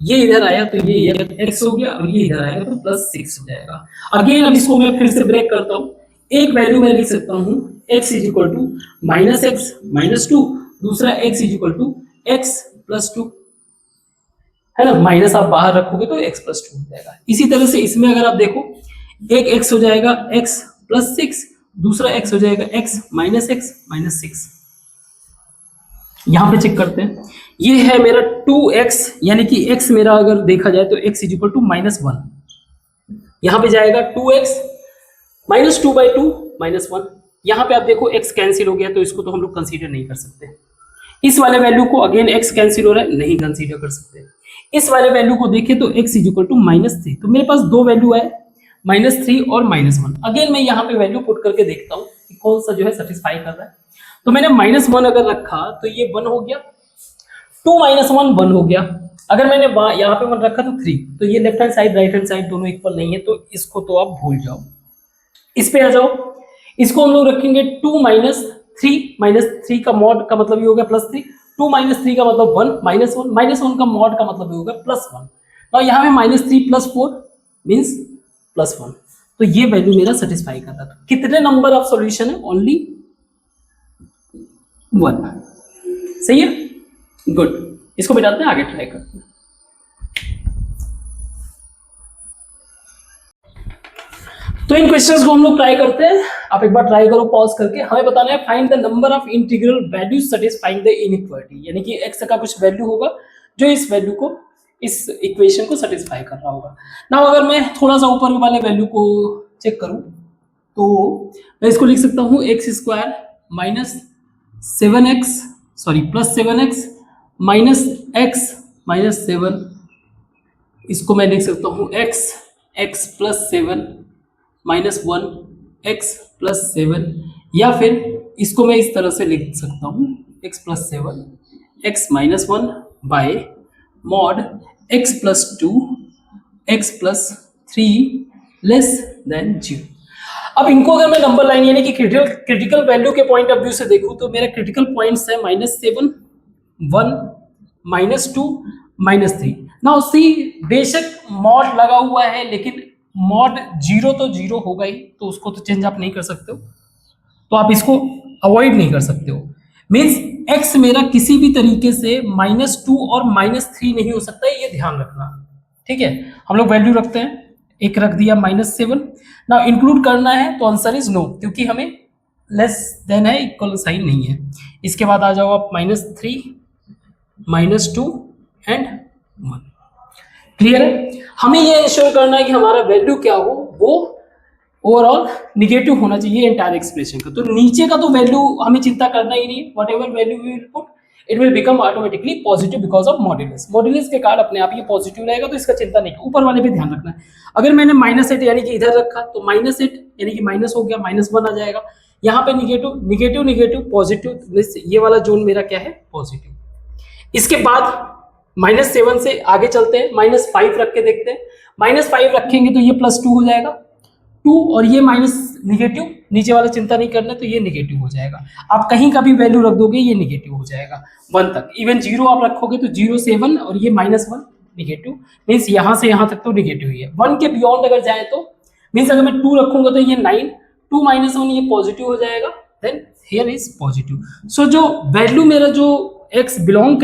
ये इधर आया तो ये x हो गया और ये इधर आएगा तो +6 हो जाएगा। अगेन अब इसको मैं फिर से ब्रेक करता हूँ, एक वैल्यू मैं लिख सकता हूँ x is equal to -x -2, दूसरा x is equal to x +2, है ना। माइनस आप बाहर रखोगे तो x +2 हो जाएगा। इसी तरह से इसमें अगर आप देखो, एक x हो जाएगा x +6, दूसरा x हो जाएगा x -6। यहां पे चेक करते हैं, ये है मेरा 2x, यानी कि x मेरा अगर देखा जाए तो x इज इक्वल टू -1, यहां पे जाएगा 2x -2/2 -1। यहां पे आप देखो x कैंसिल हो गया तो इसको तो हम लोग कंसीडर नहीं कर सकते। इस वाले वैल्यू को अगेन x कैंसिल हो रहा है, नहीं कंसीडर कर सकते। इस वाले वैल्यू को देखें तो x इज इक्वल टू -3, तो मेरे पास दो वैल्यू है -3 और -1। अगेन मैं यहाँ पे वैल्यू पुट करके देखता हूँ कि कौन सा जो है सेटिस्फाई कर रहा है। तो मैंने -1 अगर रखा तो ये 1 हो गया, 2 - 1 1 हो गया। अगर मैंने यहाँ पे 1 रखा तो 3, तो ये left hand side right hand side दोनों इक्वल नहीं है, तो इसको तो आप भूल जाओ। इस पे आ जाओ, इसको हम लोग रखेंगे 2 - 3 का मॉड का मतलब ये हो गया +3, 2 - 3 का मतलब 1 -1 का मॉड का मतलब ये हो गया +1। और यहाँ में -3 + 4 मीन्स +1, तो ये वैल्यू मेरा सेटिस्फाई कर रहा था। कितने नंबर ऑफ सॉल्यूशन है? ओनली 1। सही है, गुड। इसको मिटाते हैं, आगे ट्राई करते हैं। तो इन क्वेश्चंस को हम लोग ट्राई करते हैं। आप एक बार ट्राई करो पॉज करके। हमें बताना है find the number of integral values satisfying the inequality, यानी कि x का कुछ वैल्यू होगा जो इस वैल्यू को, इस इक्वेशन को सेटिस्फाई कर रहा होगा। नाउ अगर मैं थोड़ा सा ऊपर वाले वैल्यू को चेक करूं तो मैं इसको लिख सकता हूं x² +7x -7 इसको मैं लिख सकता हूं x +7 -1 x +7, या फिर इसको मैं इस तरह से लिख सकता हूं x +7 x -1 by mod x +2 x +3 less than 0। अब इनको अगर मैं नंबर लाइन यानी कि क्रिटिकल वैल्यू के पॉइंट ऑफ व्यू से देखूं तो मेरा क्रिटिकल पॉइंट्स है -7 1 -2 -3। नाउ सी, बेशक मॉड लगा हुआ है लेकिन मॉड 0 तो 0 होगा ही, तो उसको तो चेंज आप नहीं कर सकते हो, तो आप इसको अवॉइड नहीं कर सकते हो। मींस x मेरा किसी भी तरीके से -2 और -3 नहीं हो सकता है, ये ध्यान रखना। ठीक है, हम लोग वैल्यू रखते हैं, एक रख दिया -7। ना इंक्लूड करना है तो आंसर इज नो, क्योंकि हमें लेस देन है, इक्वल साइन नहीं है। इसके बाद आ जाओ आप -3 -2 एंड 1। क्लियर है? हमें ये इंश्योर करना है कि हमारा वैल्यू क्या हो, वो ओवरऑल निगेटिव होना चाहिए एंटायर एक्सप्रेशन का। तो नीचे का तो वैल्यू हमें चिंता करना ही नहीं, whatever value we will put it will become automatically positive because of modulus. Modulus के कारण अपने आप ये पॉजिटिव रहेगा, तो इसका चिंता नहीं। ऊपर वाले पे ध्यान रखना है। अगर मैंने -8 यानी कि इधर रखा तो -8 यानी कि माइनस हो गया, -1 आ जाएगा। यहाँ पे निगेटिव निगेटिव निगेटिव पॉजिटिव, ये वाला जोन मेरा क्या है? पॉजिटिव। इसके बाद -7 से आगे चलते हैं, -5 रख के देखते हैं। -5 रखेंगे तो ये +2 हो जाएगा, 2 और ये माइनस निगेटिव, नीचे वाला चिंता नहीं करना, तो ये निगेटिव हो जाएगा। आप कहीं का भी वैल्यू रख दोगे ये निगेटिव हो जाएगा 1 तक। इवन 0 आप रखोगे तो 0 से 1 और ये -1 निगेटिव, मीन्स यहाँ से यहाँ तक तो निगेटिव ही है। 1 के बियॉन्ड अगर जाए तो मीन्स अगर मैं 2 रखूंगा तो ये 9, 2 - 1 ये पॉजिटिव हो जाएगा, देन हियर इज पॉजिटिव। सो जो वैल्यू मेरा जो x बिलोंग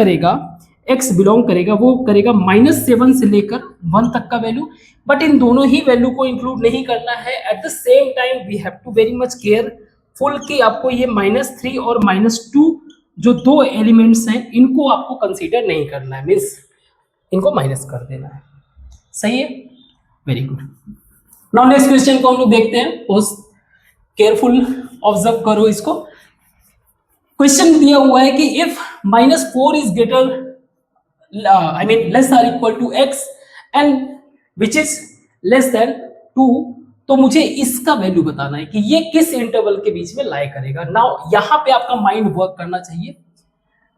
करेगा वो करेगा -7 से लेकर 1 तक का वैल्यू, बट इन दोनों ही वैल्यू को इंक्लूड नहीं करना है। At the same time we have to very much careful कि आपको ये -3 और -2 जो दो एलिमेंट्स हैं इनको आपको कंसीडर नहीं करना है, मीन्स इनको माइनस कर देना है। सही है, very good. Now next question को हम लोग देखते हैं, बहुत केयरफुल ऑब्जर्व करो इसको। क्वेश्चन दिया हुआ है कि if -4 is greater less or equal to x and which is less than 2, तो मुझे इसका वैल्यू बताना है कि ये किस इंटरवल के बीच में लाई करेगा। नाउ यहां पे आपका माइंड वर्क करना चाहिए।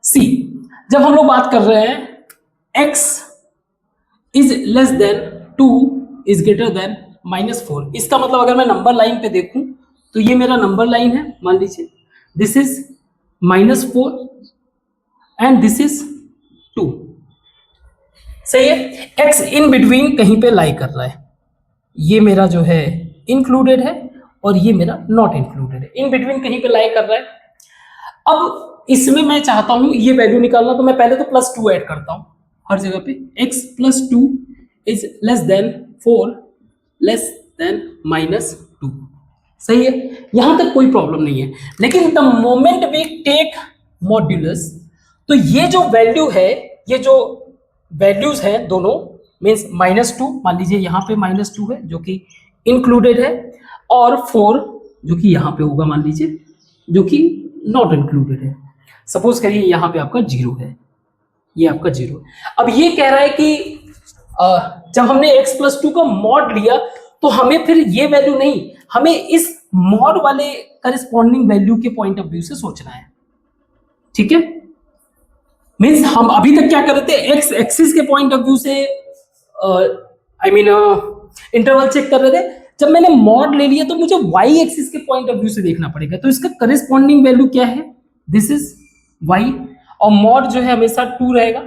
सी, जब हम लोग बात कर रहे हैं x is less than 2 is greater than -4, इसका मतलब अगर मैं नंबर लाइन पे देखूं तो ये मेरा नंबर लाइन है, मान लीजिए this is -4 and this is 2। सही है। x इन बिटवीन कहीं पे लाई कर रहा है, ये मेरा जो है इंक्लूडेड है और ये मेरा नॉट इंक्लूडेड है, इन बिटवीन कहीं पे लाई कर रहा है। अब इसमें मैं चाहता हूं ये वैल्यू निकालना, तो मैं पहले तो +2 ऐड करता हूं हर जगह पे। x + 2 is less than 4 less then -2। सही है, यहां तक कोई प्रॉब्लम नहीं है। लेकिन the moment we take modulus, तो ये जो वैल्यू है, ये जो वैल्यूज हैं दोनों, मीन्स -2, मान लीजिए यहाँ पे -2 है जो कि इंक्लूडेड है, और 4 जो कि यहाँ पे होगा मान लीजिए जो कि नॉट इंक्लूडेड है। सपोज करिए यहाँ पे आपका 0 है, ये आपका 0। अब ये कह रहा है कि जब हमने x + 2 का मॉड लिया तो हमें फिर ये वैल्यू नहीं, हमें इस मॉड वाले करस्पॉन्डिंग वैल्यू के पॉइंट ऑफ व्यू से सोचना है। ठीक है, मीन्स हम अभी तक क्या कर रहे थे, x एक्सिस के पॉइंट ऑफ व्यू से इंटरवल चेक कर रहे थे। जब मैंने मॉड ले लिया तो मुझे y एक्सिस के पॉइंट ऑफ व्यू से देखना पड़ेगा, तो इसका करस्पॉन्डिंग वैल्यू क्या है, दिस इज y, और मॉड जो है हमेशा 2 रहेगा,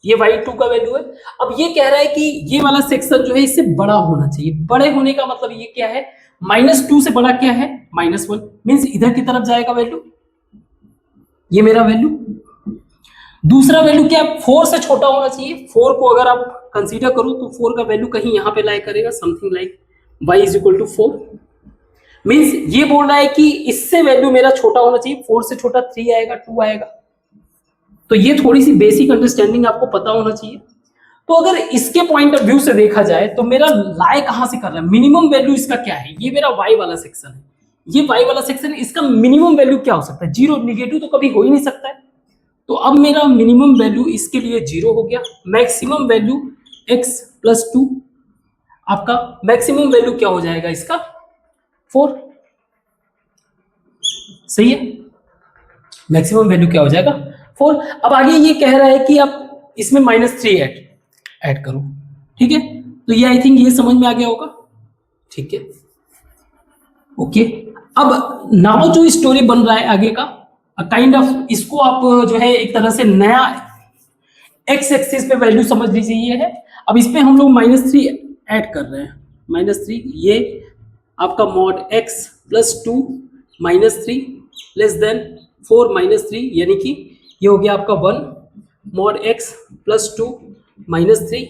ये y2 का वैल्यू है। अब ये कह रहा है कि ये वाला सेक्शन जो है इससे बड़ा होना चाहिए। बड़े होने का मतलब ये क्या है, -2 से बड़ा क्या है, -1, मीन्स इधर की तरफ जाएगा वैल्यू, ये मेरा वैल्यू। दूसरा वैल्यू क्या है, 4 से छोटा होना चाहिए। 4 को अगर आप कंसीडर करो तो 4 का वैल्यू कहीं यहां पे लाई करेगा, समथिंग लाइक y = 4। मीन्स ये बोल रहा है कि इससे वैल्यू मेरा छोटा होना चाहिए, 4 से छोटा 3 आएगा, 2 आएगा। तो ये थोड़ी सी बेसिक अंडरस्टैंडिंग आपको पता होना चाहिए। तो अगर इसके पॉइंट ऑफ व्यू से देखा जाए तो मेरा लाई कहां से कर रहा है, मिनिमम वैल्यू इसका क्या है, ये मेरा y वाला सेक्शन है, ये y वाला सेक्शन है, इसका मिनिमम वैल्यू क्या हो सकता है, 0। निगेटिव तो कभी हो ही नहीं सकता है। तो अब मेरा मिनिमम वैल्यू इसके लिए 0 हो गया। मैक्सिमम वैल्यू x + 2, आपका मैक्सिमम वैल्यू क्या हो जाएगा इसका, 4। सही है, मैक्सिमम वैल्यू क्या हो जाएगा, 4। अब आगे ये कह रहा है कि आप इसमें -3 ऐड करो। ठीक है, तो ये आई थिंक ये समझ में आ गया होगा। ठीक है, ओके। अब नाउ जो स्टोरी बन रहा है आगे का, काइंड ऑफ इसको आप जो है एक तरह से नया x एक्सिस पे वैल्यू समझ लीजिए ये है। अब इस पे हम लोग -3 ऐड कर रहे हैं, -3, ये आपका मॉड x + 2 -3 लेस देन 4 -3, यानी कि ये हो गया आपका 1, mod x + 2 -3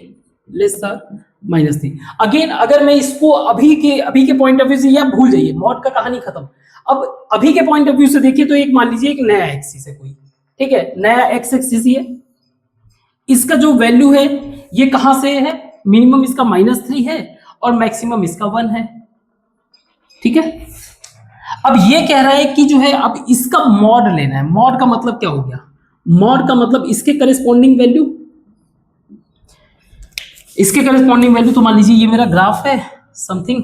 less then -3। Again अगर मैं इसको अभी के पॉइंट ऑफ व्यू से, या भूल जाइए मॉड का कहानी खत्म। अब अभी के पॉइंट ऑफ व्यू से देखिए तो एक मान लीजिए एक नया एक्सिस है कोई, ठीक है, नया x एक्सिस ही है, इसका जो वैल्यू है ये कहां से है, मिनिमम इसका -3 है और मैक्सिमम इसका 1 है। ठीक है, अब ये कह रहा है कि जो है अब इसका मॉड लेना है। मॉड का मतलब क्या हो गया, मॉड का मतलब इसके करस्पॉन्डिंग वैल्यू, इसके करस्पॉन्डिंग वैल्यू, तो मान लीजिए ये मेरा ग्राफ है समथिंग,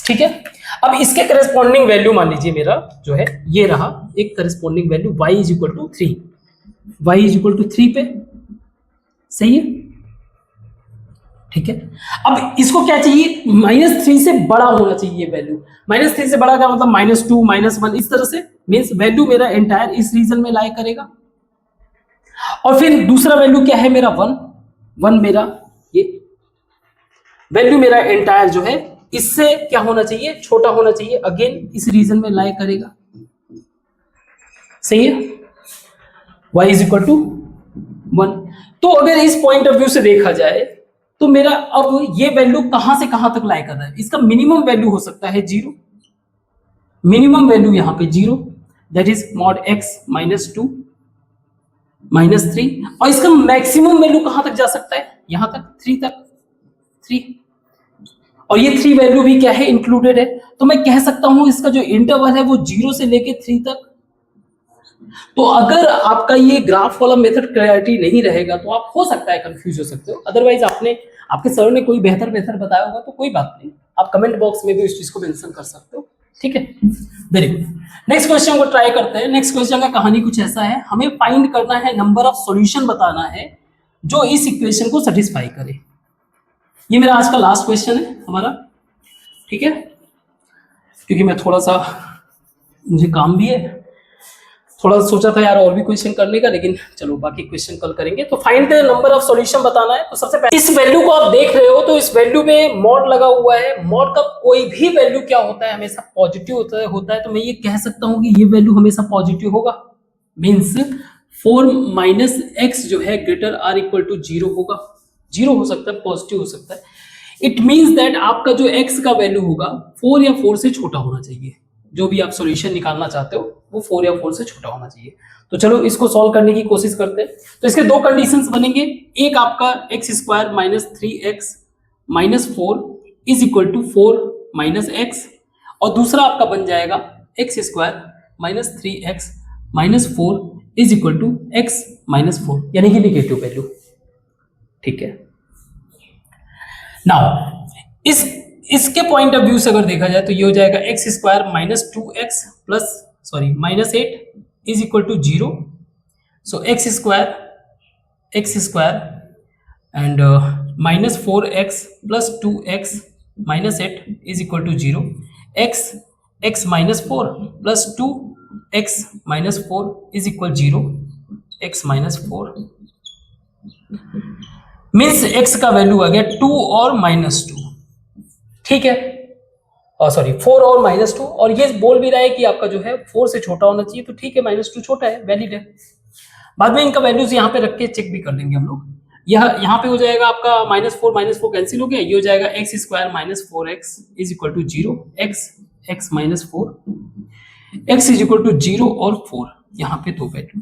ठीक है। अब इसके करस्पॉन्डिंग वैल्यू मान लीजिए मेरा जो है ये रहा एक करस्पॉन्डिंग वैल्यू y = 3, y = 3 पे। सही है, ठीक है। अब इसको क्या चाहिए, -3 से बड़ा होना चाहिए ये वैल्यू। -3 से बड़ा का मतलब -2 -1 इस तरह से, मीन्स वैल्यू मेरा एंटायर इस रीजन में लाई करेगा। और फिर दूसरा वैल्यू क्या है मेरा 1 मेरा ये वैल्यू मेरा एंटायर जो है इससे क्या होना चाहिए, छोटा होना चाहिए, अगेन इस रीजन में लाई करेगा। सही है, y = 1। तो अगर इस पॉइंट ऑफ व्यू से देखा जाए तो मेरा अब ये वैल्यू कहां से कहां तक लाई कर रहा है, इसका मिनिमम वैल्यू हो सकता है 0, मिनिमम वैल्यू यहां पे 0, दैट इज मॉड x - 2 -3, और इसका मैक्सिमम वैल्यू कहां तक जा सकता है, यहां तक 3 तक, 3, और ये 3 वैल्यू भी क्या है, इंक्लूडेड है। तो मैं कह सकता हूं इसका जो इंटरवल है वो 0 से लेके 3 तक। तो अगर आपका ये ग्राफ वाला मेथड क्लैरिटी नहीं रहेगा तो आप हो सकता है कंफ्यूज हो सकते हो। अदरवाइज आपके सर ने कोई बेहतर मेथड बताया होगा तो कोई बात नहीं, आप कमेंट बॉक्स में भी इस चीज को मेंशन कर सकते हो। ठीक है, वेरी गुड। नेक्स्ट क्वेश्चन को ट्राई करते हैं। नेक्स्ट क्वेश्चन का कहानी कुछ ऐसा है, हमें फाइंड करना है, नंबर ऑफ सॉल्यूशन बताना है जो इस इक्वेशन को सेटिस्फाई करे। ये मेरा आज का लास्ट क्वेश्चन है हमारा, ठीक है। क्योंकि मैं थोड़ा सा, मुझे काम भी है, थोड़ा सोचा था यार और भी क्वेश्चन करने का, लेकिन चलो बाकी क्वेश्चन कल करेंगे। तो find the number of solution बताना है। तो सबसे पहले इस वैल्यू को आप देख रहे हो, तो इस वैल्यू में मॉड लगा हुआ है। मॉड का कोई भी वैल्यू क्या होता है, हमेशा पॉजिटिव होता है। तो मैं ये कह सकता हूं कि ये वैल्यू हमेशा पॉजिटिव होगा, मीन्स 4 माइनस एक्स जो है ग्रेटर आर इक्वल टू 0 होगा। 0 हो सकता है, पॉजिटिव हो सकता है। इट मीन्स दैट आपका जो x का वैल्यू होगा 4 या 4 से छोटा होना चाहिए। जो भी आप सॉल्यूशन निकालना चाहते हो वो 4 या 4 से छोटा होना चाहिए। तो चलो इसको सॉल्व करने की कोशिश करते हैं। तो इसके दो कंडीशंस बनेंगे। एक आपका x square minus 3x minus 4 is equal to 4 minus x, और दूसरा आपका बन जाएगा x square minus 3x minus 4 is equal to x minus 4, यानी कि निगेटिव वैल्यू। ठीक है, नाउ इसके पॉइंट ऑफ व्यू से अगर देखा जाए तो ये हो जाएगा x square minus 2x plus minus 8 is equal to 0। So x square and minus 4x plus 2x minus 8 is equal to 0। x minus 4 plus 2x minus 4 is equal 0। x minus 4 means x का वैल्यू आ गया 2 और माइनस 2। ठीक है, और 4 और माइनस 2, और ये बोल भी रहा है कि आपका जो है 4 से छोटा होना चाहिए। तो ठीक है, माइनस 2 छोटा है, वैलिड है। बाद में इनका वैल्यूज यहाँ पे रख के चेक भी कर लेंगे हम लोग। यहाँ पे हो जाएगा आपका माइनस 4 कैंसिल हो गया। ये हो जाएगा x square minus 4x is equal to 0। X minus 4 x is equal to 0 और 4, यहाँ पे दो वैल्यू।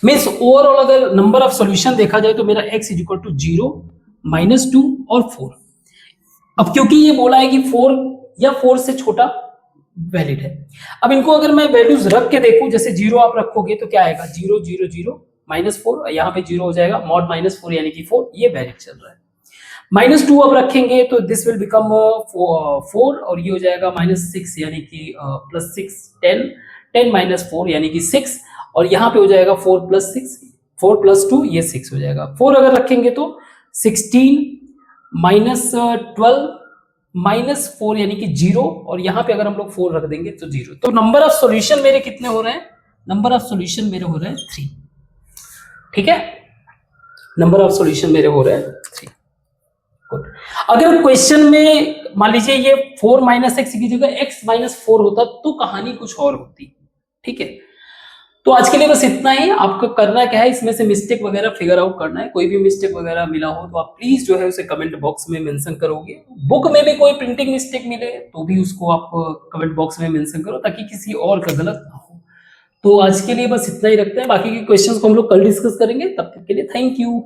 मीन्स ओवरऑल अगर नंबर ऑफ सॉल्यूशन देखा जाए तो मेरा x is equal to 0 minus 2 और 4। अब क्योंकि ये बोला है कि 4 या 4 से छोटा वैलिड है, अब इनको अगर मैं वैल्यूज रख के देखूं, जैसे 0 आप रखोगे तो क्या आएगा 0 0 0 माइनस 4, यहाँ पे 0 हो जाएगा मॉड माइनस 4 यानी कि 4, ये वैलिड चल रहा है। माइनस 2 अब रखेंगे तो दिस विल बिकम 4, और ये हो जाएगा माइनस 6 यानी कि प्लस 6 10 माइनस 4 यानी कि 6, और यहाँ पे हो जाएगा 4 प्लस 6 4 प्लस 2 ये 6 हो जाएगा। 4 अगर रखेंगे तो 16 माइनस 12 माइनस 4 यानी कि 0, और यहाँ पे अगर हम लोग 4 रख देंगे तो 0। तो नंबर ऑफ सॉल्यूशन मेरे कितने हो रहे हैं, नंबर ऑफ सॉल्यूशन मेरे हो रहे हैं 3। ठीक है, नंबर ऑफ सॉल्यूशन मेरे हो रहे हैं 3। गुड। अगर क्वेश्चन में मान लीजिए ये 4 माइनस एक्स की जगह x माइनस 4 होता तो कहानी कुछ और होती। ठीक है, तो आज के लिए बस इतना ही। आपको करना क्या है, इसमें से मिस्टेक वगैरह फिगर आउट करना है। कोई भी मिस्टेक वगैरह मिला हो तो आप प्लीज जो है उसे कमेंट बॉक्स में मेंशन करोगे। बुक में भी कोई प्रिंटिंग मिस्टेक मिले तो भी उसको आप कमेंट बॉक्स में मेंशन करो, ताकि किसी और का गलत ना हो। तो आज के लिए बस इतना ही रखते हैं, बाकी के क्वेश्चंस को हम लोग कल डिस्कस करेंगे। तब तक के लिए थैंक यू।